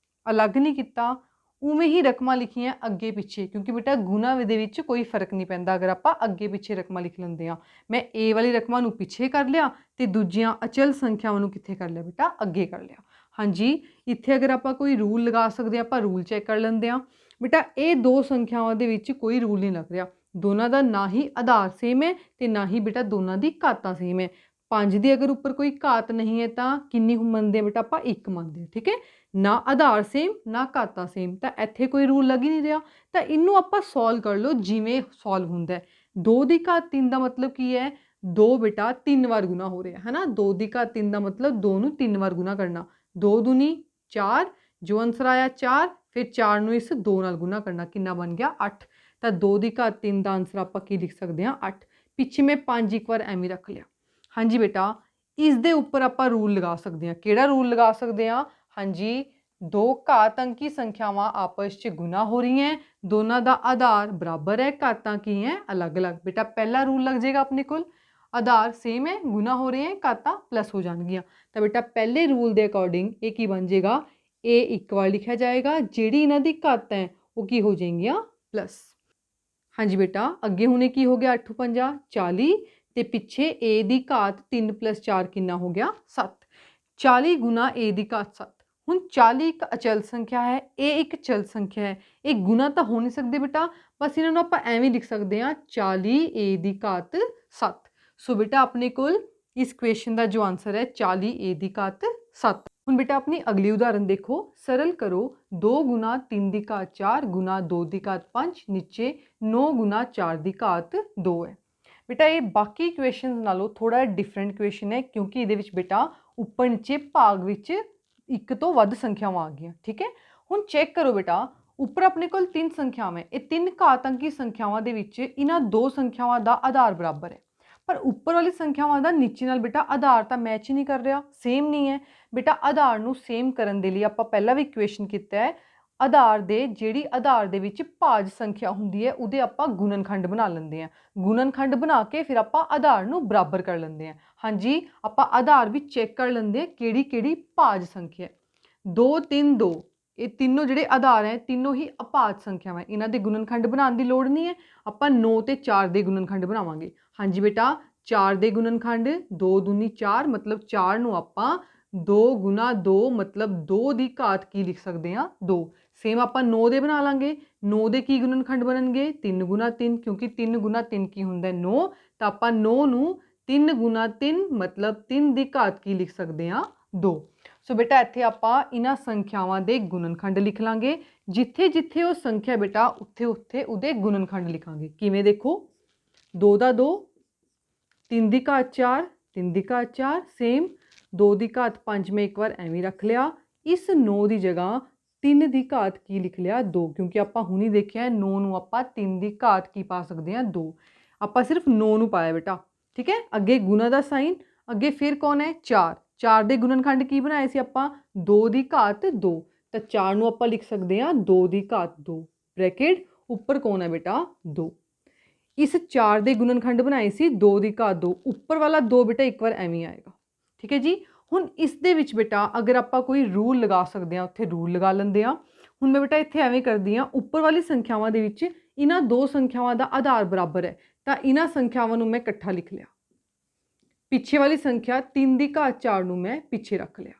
ਅਲੱਗ ਨਹੀਂ ਕੀਤਾ, ਉਵੇਂ ਹੀ ਰਕਮਾਂ ਲਿਖੀਆਂ ਅੱਗੇ ਪਿੱਛੇ, ਕਿਉਂਕਿ ਬੇਟਾ ਗੁਣਾ ਦੇ ਵਿੱਚ ਕੋਈ ਫਰਕ ਨਹੀਂ ਪੈਂਦਾ ਅਗਰ ਆਪਾਂ ਅੱਗੇ ਪਿੱਛੇ ਰਕਮਾਂ ਲਿਖ ਲੈਂਦੇ ਹਾਂ। ਮੈਂ a ਵਾਲੀ ਰਕਮਾਂ ਨੂੰ ਪਿੱਛੇ ਕਰ ਲਿਆ ਤੇ ਦੂਜੀਆਂ ਅਚਲ ਸੰਖਿਆਵਾਂ ਨੂੰ ਕਿੱਥੇ ਕਰ ਲਿਆ ਬੇਟਾ, ਅੱਗੇ ਕਰ ਲਿਆ। ਹਾਂਜੀ, ਇੱਥੇ ਅਗਰ ਆਪਾਂ ਕੋਈ ਰੂਲ ਲਗਾ ਸਕਦੇ ਹਾਂ, ਆਪਾਂ ਰੂਲ ਚੈੱਕ ਕਰ ਲੈਂਦੇ ਹਾਂ। ਬੇਟਾ ਇਹ ਦੋ ਸੰਖਿਆਵਾਂ ਦੇ ਵਿੱਚ ਕੋਈ ਰੂਲ ਨਹੀਂ ਲੱਗ ਰਿਹਾ, ਦੋਨਾਂ ਦਾ ਨਾ ਹੀ ਆਧਾਰ ਸੇਮ ਹੈ ਤੇ ਨਾ ਹੀ ਬੇਟਾ ਦੋਨਾਂ ਦੀ ਘਾਤਾਂ ਸੇਮ ਹੈ। 5 ਦੀ ਅਗਰ ਉੱਪਰ ਕੋਈ ਘਾਤ ਨਹੀਂ ਹੈ ਤਾਂ ਕਿੰਨੀ ਮੰਨਦੇ ਹਾਂ ਬੇਟਾ, ਆਪਾਂ 1 ਮੰਨਦੇ ਹਾਂ। ਠੀਕ ਹੈ, ਨਾ ਆਧਾਰ ਸੇਮ ਨਾ ਘਾਤਾਂ ਸੇਮ, ਤਾਂ ਇੱਥੇ ਕੋਈ ਰੂਲ ਲੱਗ ਹੀ ਨਹੀਂ ਰਿਹਾ। ਤਾਂ ਇਹਨੂੰ ਆਪਾਂ ਸੋਲਵ ਕਰ ਲਓ ਜਿਵੇਂ ਸੋਲਵ ਹੁੰਦਾ ਹੈ। 2 ਦੀ ਘਾਤ 3 ਦਾ ਮਤਲਬ ਕੀ ਹੈ, 2 ਬੇਟਾ 3 ਵਾਰ ਗੁਣਾ ਹੋ ਰਿਹਾ ਹੈ ਨਾ। 2 ਦੀ ਘਾਤ 3 ਦਾ ਮਤਲਬ 2 ਨੂੰ 3 ਵਾਰ ਗੁਣਾ ਕਰਨਾ, 2 ਦੂਣੀ 4, ਜੋ ਆਂਸਰ ਆਇਆ 4, ਫਿਰ 4 ਨੂੰ ਇਸ 2 ਨਾਲ ਗੁਣਾ ਕਰਨਾ, ਕਿੰਨਾ ਬਣ ਗਿਆ 8। ਤਾਂ 2 ਦੀ ਘਾਤ 3 ਦਾ ਆਂਸਰ ਆਪਾਂ ਕੀ ਲਿਖ ਸਕਦੇ ਹਾਂ, 8। ਪਿੱਛੇ ਮੈਂ 5 ਇੱਕ ਵਾਰ ਐਵੇਂ ਰੱਖ ਲਿਆ। ਹਾਂਜੀ ਬੇਟਾ, ਇਸ ਦੇ ਉੱਪਰ ਆਪਾਂ ਰੂਲ ਲਗਾ ਸਕਦੇ ਹਾਂ। ਕਿਹੜਾ ਰੂਲ ਲਗਾ ਸਕਦੇ ਹਾਂ, ਹਾਂਜੀ, ਦੋ ਘਾਤ ਅੰਕੀ ਸੰਖਿਆਵਾਂ ਆਪਸ 'ਚ ਗੁਣਾ ਹੋ ਰਹੀਆਂ, ਦੋਨਾਂ ਦਾ ਆਧਾਰ ਬਰਾਬਰ ਹੈ, ਘਾਤਾਂ ਕੀ ਹੈ, ਅਲੱਗ-ਅਲੱਗ। ਬੇਟਾ ਪਹਿਲਾ ਰੂਲ ਲੱਗ ਜਾਏਗਾ ਆਪਣੇ ਕੋਲ, ਆਧਾਰ ਸੇਮ ਹੈ, ਗੁਣਾ ਹੋ ਰਹੇ ਹੈ, ਘਾਤਾਂ ਪਲੱਸ ਹੋ ਜਾਣਗੀਆਂ। ਤਾਂ ਬੇਟਾ ਪਹਿਲੇ ਰੂਲ ਦੇ ਅਕੋਰਡਿੰਗ ਇਹ ਕੀ ਬਣ ਜਾਏਗਾ, ਇਹ ਇੱਕ ਵਾਰ ਲਿਖਿਆ ਜਾਏਗਾ, ਜਿਹੜੀ ਇਹਨਾਂ ਦੀ ਘਾਤਾਂ ਹੈ ਉਹ ਕੀ ਹੋ ਜਾਏਗੀਆਂ, ਪਲੱਸ। ਹਾਂਜੀ ਬੇਟਾ, ਅੱਗੇ ਹੁਣ ਇਹ ਕੀ ਹੋ ਗਿਆ, 8 5 40 ਤੇ ਪਿੱਛੇ a ਦੀ ਘਾਤ 3 + 4 ਕਿੰਨਾ ਹੋ ਗਿਆ, 7। 40 ਗੁਣਾ a ਦੀ ਘਾਤ 7। ਹੁਣ 40 ਇੱਕ ਅਚਲ ਸੰਖਿਆ ਹੈ, ਇਹ ਇੱਕ ਚਲ ਸੰਖਿਆ ਹੈ, ਇਹ ਗੁਣਾ ਤਾਂ ਹੋ ਨਹੀਂ ਸਕਦੇ ਬੇਟਾ, ਬਸ ਇਹਨਾਂ ਨੂੰ ਆਪਾਂ ਐਵੇਂ ਲਿਖ ਸਕਦੇ ਹਾਂ, 40 a ਦੀ ਘਾਤ 7। ਸੋ ਬੇਟਾ ਆਪਣੇ ਕੋਲ ਇਸ ਕੁਐਸਚਨ ਦਾ ਜੋ ਆਂਸਰ ਹੈ 40 a ਦੀ ਘਾਤ 7। ਹੁਣ ਬੇਟਾ ਆਪਣੀ ਅਗਲੀ ਉਦਾਹਰਨ ਦੇਖੋ। ਸਰਲ ਕਰੋ 2 ਗੁਣਾ 3 ਦੀ ਘਾਤ 4 ਗੁਣਾ 2 ਦੀ ਘਾਤ 5, ਨੀਚੇ 9 ਗੁਣਾ 4 ਦੀ ਘਾਤ 2 ਹੈ। ਬੇਟਾ ਇਹ ਬਾਕੀ ਕੁਐਸਚਨਸ ਨਾਲੋਂ ਥੋੜਾ ਡਿਫਰੈਂਟ ਕੁਐਸਚਨ ਹੈ, ਕਿਉਂਕਿ ਇਹਦੇ ਵਿੱਚ ਬੇਟਾ ਉੱਪਰ ਨੀਚੇ ਭਾਗ ਵਿੱਚ ਇੱਕ ਤੋਂ ਵੱਧ ਸੰਖਿਆਵਾਂ ਆ ਗਈਆਂ। ਠੀਕ ਹੈ, ਹੁਣ ਚੈੱਕ ਕਰੋ ਬੇਟਾ, ਉੱਪਰ ਆਪਣੇ ਕੋਲ 3 ਸੰਖਿਆਵਾਂ ਹੈ, ਇਹ 3 ਘਾਤ ਅੰਕੀ ਸੰਖਿਆਵਾਂ ਦੇ ਵਿੱਚ ਇਹਨਾਂ 2 ਸੰਖਿਆਵਾਂ ਦਾ ਆਧਾਰ ਬਰਾਬਰ ਹੈ। ਪਰ ਉੱਪਰ ਵਾਲੀ ਸੰਖਿਆਵਾਂ ਦਾ ਨੀਚੇ ਨਾਲ ਬੇਟਾ ਆਧਾਰ ਤਾਂ ਮੈਚ ਹੀ ਨਹੀਂ ਕਰ ਰਿਹਾ, ਸੇਮ ਨਹੀਂ ਹੈ ਬੇਟਾ। ਆਧਾਰ ਨੂੰ ਸੇਮ ਕਰਨ ਦੇ ਲਈ ਆਪਾਂ ਪਹਿਲਾਂ ਵੀ ਇਕੁਏਸ਼ਨ ਕੀਤਾ ਹੈ, ਆਧਾਰ ਦੇ ਜਿਹੜੀ ਆਧਾਰ ਦੇ ਵਿੱਚ ਭਾਜ ਸੰਖਿਆ ਹੁੰਦੀ ਹੈ ਉਹਦੇ ਆਪਾਂ ਗੁਣਨਖੰਡ ਬਣਾ ਲੈਂਦੇ ਹਾਂ। ਗੁਣਨਖੰਡ ਬਣਾ ਕੇ ਫਿਰ ਆਪਾਂ ਆਧਾਰ ਨੂੰ ਬਰਾਬਰ ਕਰ ਲੈਂਦੇ ਹਾਂ। ਹਾਂਜੀ, ਆਪਾਂ ਆਧਾਰ ਵੀ ਚੈੱਕ ਕਰ ਲੈਂਦੇ ਹਾਂ ਕਿਹੜੀ ਕਿਹੜੀ ਭਾਜ ਸੰਖਿਆ ਹੈ। 2 3 2 ਇਹ ਤਿੰਨੋਂ ਜਿਹੜੇ ਆਧਾਰ ਹੈ ਤਿੰਨੋਂ ਹੀ ਅਭਾਜ ਸੰਖਿਆਵਾਂ, ਇਹਨਾਂ ਦੇ ਗੁਣਨਖੰਡ ਬਣਾਉਣ ਦੀ ਲੋੜ ਨਹੀਂ ਹੈ, ਆਪਾਂ 9 ਤੇ 4 ਦੇ ਗੁਣਨਖੰਡ ਬਣਾਵਾਂਗੇ। ਹਾਂਜੀ ਬੇਟਾ, 4 ਦੇ ਗੁਣਨਖੰਡ 2 ਦੂਣੀ 4 ਮਤਲਬ 4 ਨੂੰ ਆਪਾਂ 2 ਗੁਣਾ 2 ਮਤਲਬ 2 ਦੀ ਘਾਤ ਕੀ ਲਿਖ ਸਕਦੇ ਹਾਂ 2। ਸੇਮ ਆਪਾਂ 9 ਦੇ ਬਣਾ ਲਾਂਗੇ। 9 ਦੇ ਕੀ ਗੁਣਨਖੰਡ ਬਣਨਗੇ 3 ਗੁਣਾ 3, ਕਿਉਂਕਿ 3 ਗੁਣਾ 3 ਕੀ ਹੁੰਦਾ 9, ਤਾਂ ਆਪਾਂ 9 ਨੂੰ 3 ਗੁਣਾ 3 ਮਤਲਬ 3 ਦੀ ਘਾਤ ਕੀ ਲਿਖ ਸਕਦੇ ਹਾਂ 2। ਸੋ ਬੇਟਾ ਇੱਥੇ ਆਪਾਂ ਇਹਨਾਂ ਸੰਖਿਆਵਾਂ ਦੇ ਗੁਣਨਖੰਡ ਲਿਖ ਲਾਂਗੇ। ਜਿੱਥੇ ਜਿੱਥੇ ਉਹ ਸੰਖਿਆ ਬੇਟਾ ਉੱਥੇ ਉੱਥੇ ਉਹਦੇ ਗੁਣਨਖੰਡ ਲਿਖਾਂਗੇ। ਕਿਵੇਂ ਦੇਖੋ, 2 ਦਾ 2, 3 ਦੀ ਘਾਤ 4, 3 ਦੀ ਘਾਤ 4, ਸੇਮ 2 ਦੀ ਘਾਤ 5 ਮੈਂ ਇੱਕ ਵਾਰ ਐਵੇਂ ਰੱਖ ਲਿਆ। ਇਸ 9 ਦੀ ਜਗ੍ਹਾ 3 ਦੀ ਘਾਤ ਕੀ ਲਿਖ ਲਿਆ 2, ਕਿਉਂਕਿ ਆਪਾਂ ਹੁਣੀ ਦੇਖਿਆ 9 ਨੂੰ ਆਪਾਂ 3 ਦੀ ਘਾਤ ਕੀ ਪਾ ਸਕਦੇ ਹਾਂ 2। ਆਪਾਂ ਸਿਰਫ 9 ਨੂੰ ਪਾਇਆ ਬੇਟਾ, ਠੀਕ ਹੈ। ਅੱਗੇ ਗੁਣਾ ਦਾ ਸਾਈਨ, ਅੱਗੇ ਫਿਰ ਕੌਣ ਹੈ 4। 4 ਦੇ ਗੁਣਨਖੰਡ ਕੀ ਬਣਾਏ ਸੀ ਆਪਾਂ 2 ਦੀ ਘਾਤ 2, ਤਾਂ 4 ਨੂੰ ਆਪਾਂ ਲਿਖ ਸਕਦੇ ਹਾਂ 2 ਦੀ ਘਾਤ 2, ਬ੍ਰੈਕਟ ਉੱਪਰ ਕੌਣ ਹੈ ਬੇਟਾ 2। ਇਸ 4 ਦੇ ਗੁਣਨਖੰਡ ਬਣਾਏ ਸੀ 2 ਦੀ ਘਾਤ 2, ਉੱਪਰ ਵਾਲਾ 2 ਬੇਟਾ ਇੱਕ ਵਾਰ ਐਵੇਂ ਆਏਗਾ, ਠੀਕ ਹੈ ਜੀ। ਹੁਣ ਇਸ ਦੇ ਵਿੱਚ ਬੇਟਾ ਅਗਰ ਆਪਾਂ ਕੋਈ ਰੂਲ ਲਗਾ ਸਕਦੇ ਹਾਂ ਉੱਥੇ ਰੂਲ ਲਗਾ ਲੈਂਦੇ ਹਾਂ। ਹੁਣ ਮੈਂ ਬੇਟਾ ਇੱਥੇ ਐਵੇਂ ਕਰਦੀ ਹਾਂ, ਉੱਪਰ ਵਾਲੀ ਸੰਖਿਆਵਾਂ ਦੇ ਵਿੱਚ ਇਹਨਾਂ ਦੋ ਸੰਖਿਆਵਾਂ ਦਾ ਆਧਾਰ ਬਰਾਬਰ ਹੈ, ਤਾਂ ਇਹਨਾਂ ਸੰਖਿਆਵਾਂ ਨੂੰ ਮੈਂ ਇਕੱਠਾ ਲਿਖ ਲਿਆ। ਪਿੱਛੇ ਵਾਲੀ ਸੰਖਿਆ 3 ਦੀ ਘਾਤ 4 ਨੂੰ ਮੈਂ ਪਿੱਛੇ ਰੱਖ ਲਿਆ,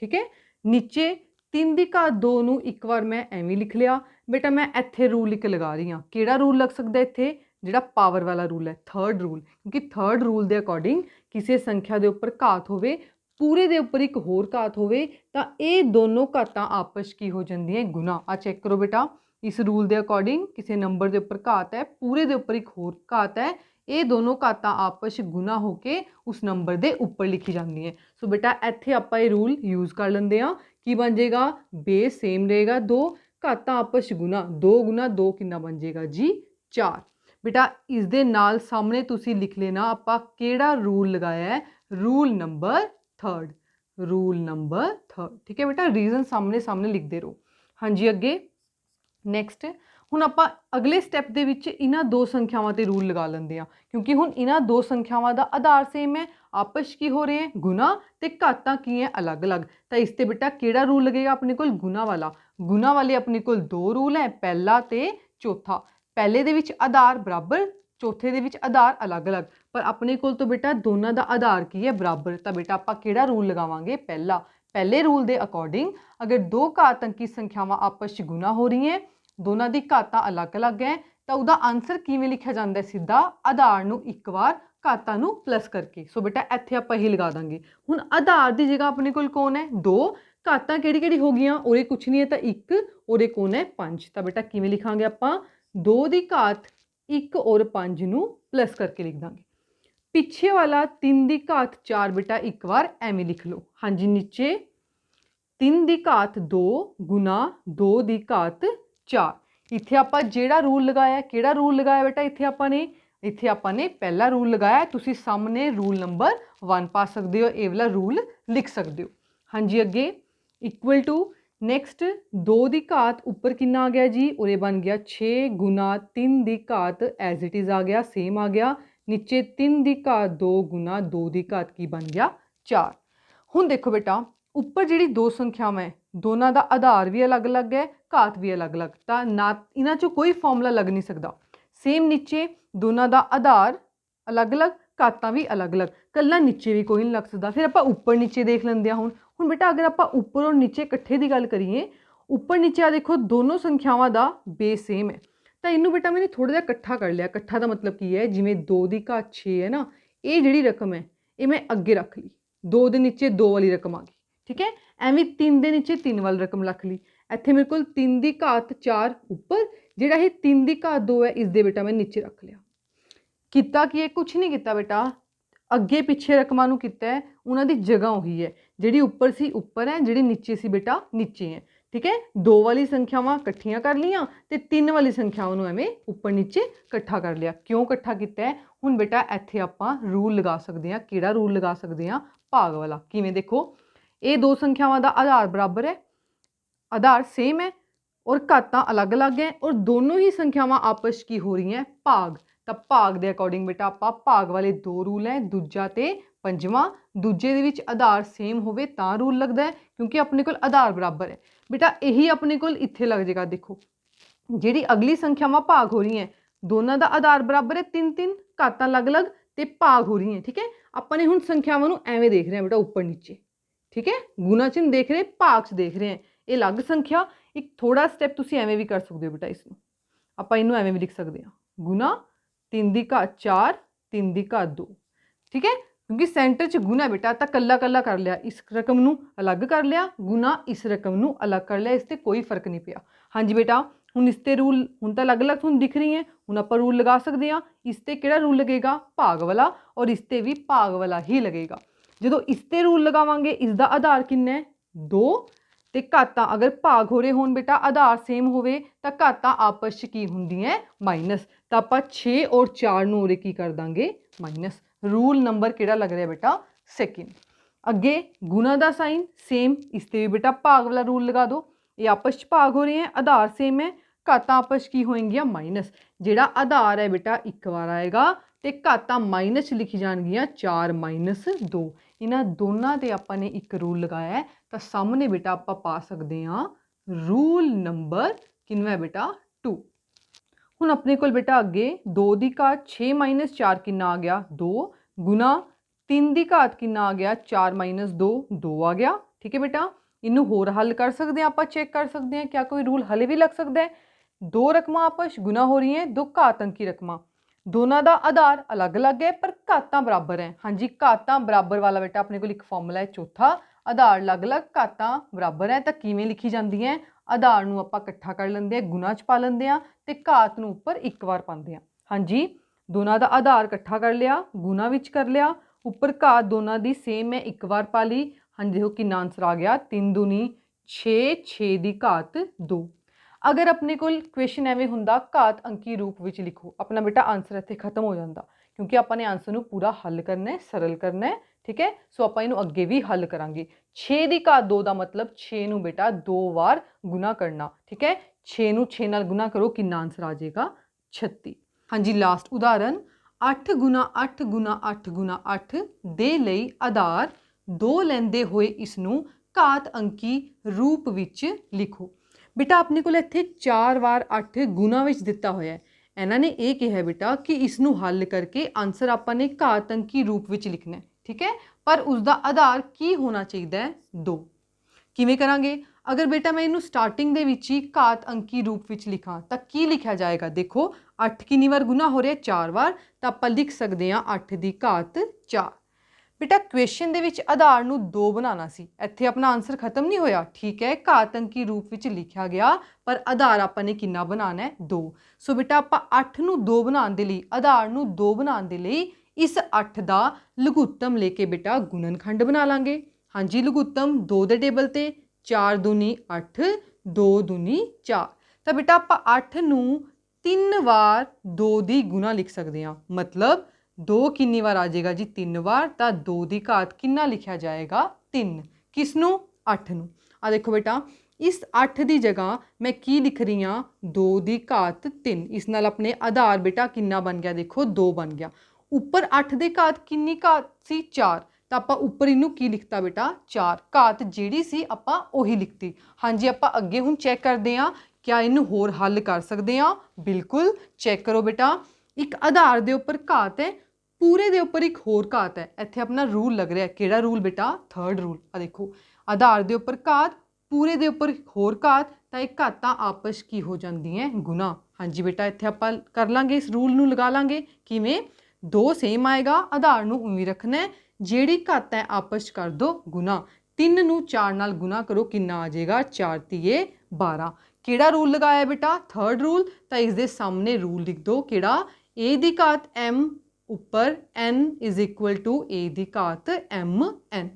ਠੀਕ ਹੈ। ਨੀਚੇ 3 ਦੀ ਘਾਤ 2 ਨੂੰ ਇੱਕ ਵਾਰ ਮੈਂ ਐਵੇਂ ਲਿਖ ਲਿਆ। ਬੇਟਾ ਮੈਂ ਇੱਥੇ ਰੂਲ ਇੱਕ ਲਗਾ ਰਹੀ ਹਾਂ, ਕਿਹੜਾ ਰੂਲ ਲੱਗ ਸਕਦਾ ਇੱਥੇ, ਜਿਹੜਾ ਪਾਵਰ ਵਾਲਾ ਰੂਲ ਹੈ, ਥਰਡ ਰੂਲ। ਕਿਉਂਕਿ ਥਰਡ ਰੂਲ ਦੇ ਅਕੋਰਡਿੰਗ ਕਿਸੇ ਸੰਖਿਆ ਦੇ ਉੱਪਰ ਘਾਤ ਹੋਵੇ, ਪੂਰੇ ਦੇ ਉੱਪਰ ਇੱਕ ਹੋਰ ਘਾਤ ਹੋਵੇ, ਤਾਂ ਇਹ ਦੋਨੋਂ ਘਾਤਾਂ ਆਪਸ ਕੀ ਹੋ ਜਾਂਦੀਆਂ ਗੁਣਾ। ਆ ਚੈੱਕ ਕਰੋ ਬੇਟਾ, ਇਸ ਰੂਲ ਦੇ ਅਕੋਰਡਿੰਗ ਕਿਸੇ ਨੰਬਰ ਦੇ ਉੱਪਰ ਘਾਤ ਹੈ, ਪੂਰੇ ਦੇ ਉੱਪਰ ਇੱਕ ਹੋਰ ਘਾਤ ਹੈ, ਇਹ ਦੋਨੋਂ ਘਾਤਾਂ ਆਪਸ ਗੁਣਾ ਹੋ ਕੇ ਉਸ ਨੰਬਰ ਦੇ ਉੱਪਰ ਲਿਖੀ ਜਾਂਦੀ ਹੈ। ਸੋ ਬੇਟਾ ਇੱਥੇ ਆਪਾਂ ਇਹ ਰੂਲ ਯੂਜ਼ ਕਰ ਲੈਂਦੇ ਹਾਂ। ਕੀ ਬਣ ਜਾਏਗਾ, ਬੇਸ ਸੇਮ ਰਹੇਗਾ, 2 ਘਾਤਾਂ ਆਪਸ ਗੁਣਾ, 2 ਗੁਣਾ 2 ਕਿੰਨਾ ਬਣ ਜਾਏਗਾ ਜੀ 4। ਬੇਟਾ ਇਸ ਦੇ ਨਾਲ ਸਾਹਮਣੇ ਤੁਸੀਂ ਲਿਖ ਲੈਣਾ ਆਪਾਂ ਕਿਹੜਾ ਰੂਲ ਲਗਾਇਆ ਹੈ, ਰੂਲ ਨੰਬਰ 3, ਰੂਲ ਨੰਬਰ 3, ਠੀਕ ਹੈ ਬੇਟਾ। ਰੀਜ਼ਨ ਸਾਹਮਣੇ ਸਾਹਮਣੇ ਲਿਖਦੇ ਰਹੋ। ਹਾਂਜੀ ਅੱਗੇ ਨੈਕਸਟ, ਹੁਣ ਆਪਾਂ ਅਗਲੇ ਸਟੈਪ ਦੇ ਵਿੱਚ ਇਹਨਾਂ ਦੋ ਸੰਖਿਆਵਾਂ ਤੇ ਰੂਲ ਲਗਾ ਲੈਂਦੇ ਹਾਂ, ਕਿਉਂਕਿ ਹੁਣ ਇਹਨਾਂ ਦੋ ਸੰਖਿਆਵਾਂ ਦਾ ਆਧਾਰ ਸੇਮ ਹੈ, ਆਪਸ ਕੀ ਹੋ ਰਹੇ ਹੈ ਗੁਣਾ, ਤੇ ਘਾਤਾਂ ਕੀ ਹੈ ਅਲੱਗ-ਅਲੱਗ। ਤਾਂ ਇਸ ਤੇ ਬੇਟਾ ਕਿਹੜਾ ਰੂਲ ਲੱਗੇਗਾ ਆਪਣੇ ਕੋਲ, ਗੁਣਾ ਵਾਲਾ। ਗੁਣਾ ਵਾਲੇ ਆਪਣੇ ਕੋਲ ਦੋ ਰੂਲ ਹੈ, ਪਹਿਲਾ ਤੇ ਚੌਥਾ। ਪਹਿਲੇ ਦੇ ਵਿੱਚ ਆਧਾਰ ਬਰਾਬਰ, ਚੌਥੇ ਦੇ ਵਿੱਚ ਆਧਾਰ ਅਲੱਗ-ਅਲੱਗ, ਪਰ ਆਪਣੇ ਕੋਲ ਤਾਂ ਬੇਟਾ ਦੋਨਾਂ ਦਾ ਆਧਾਰ ਕੀ ਹੈ ਬਰਾਬਰ। ਤਾਂ ਬੇਟਾ ਆਪਾਂ ਕਿਹੜਾ ਰੂਲ ਲਗਾਵਾਂਗੇ, ਪਹਿਲਾ। ਪਹਿਲੇ ਰੂਲ ਦੇ ਅਕੋਰਡਿੰਗ ਅਗਰ ਦੋ ਘਾਤ ਅੰਕੀ ਸੰਖਿਆਵਾਂ ਆਪਸ 'ਚ ਗੁਣਾ ਹੋ ਰਹੀਆਂ, ਦੋਨਾਂ ਦੀ ਘਾਤਾਂ ਅਲੱਗ-ਅਲੱਗ ਹੈ, ਤਾਂ ਉਹਦਾ ਆਨਸਰ ਕਿਵੇਂ ਲਿਖਿਆ ਜਾਂਦਾ ਹੈ, ਸਿੱਧਾ ਆਧਾਰ ਨੂੰ ਇੱਕ ਵਾਰ ਘਾਤਾਂ ਨੂੰ ਪਲੱਸ ਕਰਕੇ। ਸੋ ਬੇਟਾ ਇੱਥੇ ਆਪਾਂ ਇਹ ਲਗਾ ਦਾਂਗੇ। ਹੁਣ ਆਧਾਰ ਦੀ ਜਗ੍ਹਾ ਆਪਣੇ ਕੋਲ ਕੌਣ ਹੈ 2, ਘਾਤਾਂ ਕਿਹੜੀ ਕਿਹੜੀ ਹੋ ਗਈਆਂ, ਉਹਦੇ ਕੁਛ ਨਹੀਂ ਹੈ ਤਾਂ 1, ਉਹਦੇ ਕੌਣ ਹੈ 5। ਤਾਂ ਬੇਟਾ ਕਿਵੇਂ ਲਿਖਾਂਗੇ ਆਪਾਂ 2 ਦੀ ਘਾਤ 1 ਔਰ 5 ਨੂੰ ਪਲੱਸ ਕਰਕੇ ਲਿਖ ਦਾਂਗੇ। ਪਿੱਛੇ ਵਾਲਾ 3 ਦੀ ਘਾਤ 4 ਬੇਟਾ ਇੱਕ ਵਾਰ ਐਵੇਂ ਲਿਖ ਲਓ। ਹਾਂਜੀ ਨੀਚੇ 3 ਦੀ ਘਾਤ 2 ਗੁਣਾ 2 ਦੀ ਘਾਤ 4। ਇੱਥੇ ਆਪਾਂ ਜਿਹੜਾ ਰੂਲ ਲਗਾਇਆ, ਕਿਹੜਾ ਰੂਲ ਲਗਾਇਆ ਬੇਟਾ ਇੱਥੇ ਆਪਾਂ ਨੇ ਪਹਿਲਾ ਰੂਲ ਲਗਾਇਆ। ਤੁਸੀਂ ਸਾਹਮਣੇ ਰੂਲ ਨੰਬਰ 1 ਪਾ ਸਕਦੇ ਹੋ, ਇਹ ਵਾਲਾ ਰੂਲ ਲਿਖ ਸਕਦੇ ਹੋ। ਹਾਂਜੀ ਅੱਗੇ ਇਕੁਅਲ ਟੂ ਨੈਕਸਟ 2 ਦੀ ਘਾਤ ਉੱਪਰ ਕਿੰਨਾ ਆ ਗਿਆ ਜੀ, ਉਰੇ ਬਣ ਗਿਆ 6 ਗੁਣਾ 3 ਦੀ ਘਾਤ ਐਜ਼ ਇਟ ਇਜ਼ ਆ ਗਿਆ, ਸੇਮ ਆ ਗਿਆ। ਨੀਚੇ 3 ਦੀ ਘਾਤ 2 ਗੁਣਾ 2 ਦੀ ਘਾਤ ਕੀ ਬਣ ਗਿਆ 4। ਹੁਣ ਦੇਖੋ ਬੇਟਾ ਉੱਪਰ ਜਿਹੜੀ ਦੋ ਸੰਖਿਆਵਾਂ ਹੈ ਦੋਨਾਂ ਦਾ ਆਧਾਰ ਵੀ ਅਲੱਗ-ਅਲੱਗ ਹੈ, ਘਾਤ ਵੀ ਅਲੱਗ-ਅਲੱਗ, ਤਾਂ ਨਾ ਇਹਨਾਂ 'ਚੋਂ ਕੋਈ ਫਾਰਮੂਲਾ ਲੱਗ ਨਹੀਂ ਸਕਦਾ। ਸੇਮ ਨੀਚੇ ਦੋਨਾਂ ਦਾ ਆਧਾਰ ਅਲੱਗ-ਅਲੱਗ, ਘਾਤਾਂ ਵੀ ਅਲੱਗ-ਅਲੱਗ, ਕੱਲਾ ਨੀਚੇ ਵੀ ਕੋਈ ਨਹੀਂ ਲੱਗ ਸਕਦਾ। ਫਿਰ ਆਪਾਂ ਉੱਪਰ ਨੀਚੇ ਦੇਖ ਲੈਂਦੇ ਹਾਂ। ਹੁਣ ਬੇਟਾ ਅਗਰ ਆਪਾਂ ਉੱਪਰ ਔਰ ਨੀਚੇ ਇਕੱਠੇ ਦੀ ਗੱਲ ਕਰੀਏ, ਉੱਪਰ ਨੀਚੇ ਆ ਦੇਖੋ ਦੋਨੋਂ ਸੰਖਿਆਵਾਂ ਦਾ ਬੇਸ ਸੇਮ ਹੈ, ਤਾਂ ਇਹਨੂੰ ਬੇਟਾ ਮੈंने ਥੋੜਾ ਜਿਹਾ ਇਕੱਠਾ ਕਰ ਲਿਆ। ਇਕੱਠਾ ਦਾ ਮਤਲਬ ਕੀ ਹੈ, ਜਿਵੇਂ 2 ਦੀ ਘਾਤ 6 ਹੈ ਨਾ, ਇਹ ਜਿਹੜੀ ਰਕਮ ਹੈ ਇਹ ਮੈਂ ਅੱਗੇ ਰੱਖ ਲਈ, 2 ਦੇ ਨੀਚੇ 2 ਵਾਲੀ ਰਕਮ ਆ ਗਈ, ਠੀਕ ਹੈ। ਐਵੇਂ 3 ਦੇ ਨੀਚੇ 3 ਵਾਲੀ ਰਕਮ ਰੱਖ ਲਈ। ਇੱਥੇ ਮੇਰੇ ਕੋਲ 3 ਦੀ ਘਾਤ 4 ਉੱਪਰ, ਜਿਹੜਾ ਇਹ 3 ਦੀ ਘਾਤ 2 ਹੈ ਇਸ ਦੇ ਬੇਟਾ ਮੈਂ ਨੀਚੇ ਰੱਖ ਲਿਆ। ਕੀਤਾ ਕੀ ਹੈ, ਕੁਛ ਨਹੀਂ ਕੀਤਾ ਬੇਟਾ, ਅੱਗੇ ਪਿੱਛੇ ਰਕਮਾਂ ਨੂੰ ਕੀਤਾ ਹੈ, ਉਹਨਾਂ ਦੀ ਜਗ੍ਹਾ ਉਹੀ ਹੈ, ਜਿਹੜੀ ਉੱਪਰ ਸੀ ਉੱਪਰ ਹੈ, ਜਿਹੜੀ ਨੀਚੇ ਸੀ ਬੇਟਾ ਨੀਚੇ ਹੈ। ठीक है। 2 वाली संख्यावां इकट्ठियां कर लियां ते 3 वाली संख्यावां नूं एवें उपर नीचे इकट्ठा कर लिया। क्यों इकट्ठा कीता है? हुण बेटा इत्थे आपां रूल लगा सकदे हां। किहड़ा रूल लगा सकदे हां? भाग वाला। किवें? देखो ये 2 संख्यावां दा आधार बराबर है, आधार सेम है और घातां अलग अलग है और दोनों ही संख्यावां आपस की हो रही हैं भाग। तो भाग के अकॉर्डिंग बेटा आपां भाग वाले 2 रूल है, दूजा ते पंजवां। दूजे दे विच आधार सेम होवे तां रूल लगदा है क्योंकि अपने कोल आधार बराबर है। बेटा यही अपने कोल इत्थे लग जाएगा। देखो जिहड़ी अगली संख्यावां भाग हो रही हैं दोनों का आधार बराबर है 3-3, घातां अलग अलग ते भाग हो रही हैं। ठीक है, अपने हुण संख्यावां नूं एवें देख रहे हैं बेटा उपर नीचे। ठीक है, गुणा चिन्ह देख रहे हैं, भाग च देख रहे हैं। ये अलग संख्या। एक थोड़ा स्टैप तुसीं एवें भी कर सकते हो बेटा। इसनूं आपां इहनूं एवें भी लिख सकते हैं, गुणा 3 दी घात 4 3 दी घात 2। ठीक है, क्योंकि सेंटर च गुणा बेटा तो कल्ला कल्ला कर लिया, इस रकम नूं अलग कर लिया, गुणा इस रकम नूं अलग कर लिया, इससे कोई फर्क नहीं पिया। हाँ जी बेटा, हुण इसते रूल हुण तो अलग अलग तुहानूं दिख रही हैं, हुण आपां रूल लगा सकते हैं। इसते किहड़ा रूल लगेगा? भाग वाला, और इसते भी भाग वाला ही लगेगा। जो इसते रूल लगावांगे इसका आधार कितना है? 2 ते घातां अगर भाग हो रहे होण बेटा आधार सेम होवे तो घातां आपस च की हुंदियां माइनस। तो आपां 6 और 4 नूं उरे की कर दांगे माइनस। रूल नंबर किहड़ा लग रहा है बेटा? सैकेंड। अगे गुणा दा साइन सेम, इसते भी बेटा भाग वाला रूल लगा दो। ये आपस च भाग हो रहे हैं, आधार सेम है, घातां आपस की होएंगियां माइनस। जिहड़ा आधार है बेटा एक बार आएगा ते घातां माइनस लिखी जाणगियां 4 माइनस 2। इन्हां दोनों ते आपां ने एक रूल लगाया है तो सामने बेटा आपां पा सकते हैं रूल नंबर किन्ना है बेटा? 2। हुण अपने कोल बेटा अगे 2 दी घात 6 माइनस 4 किन्ना आ गया? 2 गुणा 3 दी घात किन्ना आ गया? 4 माइनस 2 2 आ गया। ठीक है बेटा, इनू होर हल कर सकते हैं, आपां चेक कर सकते हैं क्या कोई रूल हले भी लग सकता है। 2 रकमां आपस गुणा हो रही हैं, 2 घात अंकी रकमां, दोनों का आधार अलग अलग है पर घातां बराबर है। हाँ जी, घातां बराबर वाला बेटा अपने कोल एक फॉर्मूला है चौथा, आधार अलग अलग घातां बराबर है तो किवें लिखी जाती है? आधार नूं आपां इकट्ठा कर लेंदे हैं, गुणा च पा लेंदे हैं ते घात नूं उपर एक बार पाते हैं। हाँ जी, दोनों का आधार इकट्ठा कर लिया, गुणा विच कर लिया, उपर घात दोनों की सेम है एक बार पा ली। हाँ जी, देखो कितना आंसर आ गया? 3 दूनी 6 6 दी घात 2। अगर अपने कोल क्वेश्चन एवें हुंदा घात अंकी रूप विच लिखो, अपना बेटा आंसर इत्थे खत्म हो जाता क्योंकि आपां ने आंसर नूं पूरा हल करना है, सरल करना है। ठीक है, सो आपां इहनूं अगे भी हल करांगे। 6 दी घात 2 का मतलब 6 नूं बेटा 2 बार गुणा करना। ठीक है, 6 नूं 6 नाल गुणा करो, कितना आंसर आ जाएगा? 36। हाँ जी, लास्ट उदाहरण 8 गुणा 8 गुणा 8 गुणा 8 दे लई आधार 2 लैंदे होए इसनूं घात अंकी रूप विच लिखो। बेटा अपने को इत्थे 4 वार 8 गुणा विच दिता होया है। इन्हां ने यह कहा बेटा कि इसनूं हल करके आंसर आपां ने घात अंकी रूप विच लिखना है। ठीक है, पर उसका आधार की होना चाहिए? 2। किवें करांगे? अगर बेटा मैं इनू स्टार्टिंग दे विच ही घात अंकी रूप विच लिखां तो की लिखा जाएगा? देखो 8 कितनी बार गुणा हो रहा है? 4 बार, तो आपां लिख सकते हैं 8 दी घात 4। बेटा क्वेश्चन दे विच आधार नूं 2 बनाना सी, इत्थे अपना आंसर खत्म नहीं होया। ठीक है, घात अंकी रूप विच लिखा गया पर आधार आपां ने कितना बनाना है? 2। सो बेटा आपां 8 नूं 2 बनाने दे लई, आधार नूं 2 बनाने दे लई इस 8 दा लघुत्तम लेके बेटा गुणनखंड बना लांगे। हाँ जी, लघुत्तम 2 दे टेबल ते 4 दूनी 8 2 दूनी 4। तो बेटा आपां 8 नूं 3 वार 2 दी गुणा लिख सकते हैं, मतलब 2 कितनी बार आ जाएगा जी? 3 बार। तो 2 की घात कितना लिखा जाएगा? 3। किसनूं? 8 नूं। आ देखो बेटा इस 8 की जगह मैं की लिख रही हाँ? 2 की घात 3। इस नाल अपने आधार बेटा कितना बन गया? देखो 2 बन गया। उपर 8 की घात कितनी घात सी? 4। तो आपां उपर इनू की लिखता बेटा? 4। घात जिहड़ी सी आपां ओही लिखती। हाँ जी, आपां अगे हुण चैक करते हैं क्या इनू होर हल कर सकते हैं? बिल्कुल, चैक करो बेटा। एक आधार के उपर घात है, पूरे के उपर एक होर घात है। इत्थे अपना रूल लग रहा है, किहड़ा रूल बेटा? Third rule. आ देखो आधार के उपर घात, पूरे के उपर होर घात, तो एक घातां आपस की हो जाती हैं गुणा। हाँ जी बेटा, इत्थे आपां कर लांगे, इस रूल नूं लगा लांगे। किवें? 2 सेम आएगा, आधार नूं उवें रखना है, जिहड़ी घातां आपस कर दो गुणा। 3 नूं 4 नाल गुणा करो, कितना आ जाएगा? 4 तिये 12। किहड़ा रूल लगाया बेटा? Third rule. तो इसके सामने रूल लिख दो, किहड़ा? ए दी घात m उपर n इज इक्वल टू ए दी घात m n।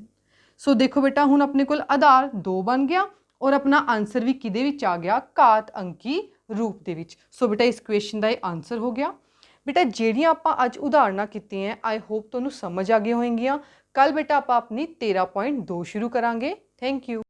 सो देखो बेटा हुण अपने कोल आधार 2 बन गया ਔਰ ਆਪਣਾ ਆਨਸਰ ਵੀ ਕਿਹਦੇ ਵਿੱਚ ਆ ਗਿਆ, ਘਾਤ ਅੰਕੀ ਰੂਪ ਦੇ ਵਿੱਚ। ਸੋ ਬੇਟਾ ਇਸ ਕੁਐਸਚਨ ਦਾ ਇਹ ਆਨਸਰ ਹੋ ਗਿਆ। ਬੇਟਾ ਜਿਹੜੀਆਂ ਆਪਾਂ ਅੱਜ ਉਦਾਹਰਨਾਂ ਕੀਤੀਆਂ ਆਈ ਹੋਪ ਤੁਹਾਨੂੰ ਸਮਝ ਆ ਗਈਆਂ ਹੋਣਗੀਆਂ। ਕੱਲ ਬੇਟਾ ਆਪਾਂ ਆਪਣੀ 13.2 ਸ਼ੁਰੂ ਕਰਾਂਗੇ। Thank you.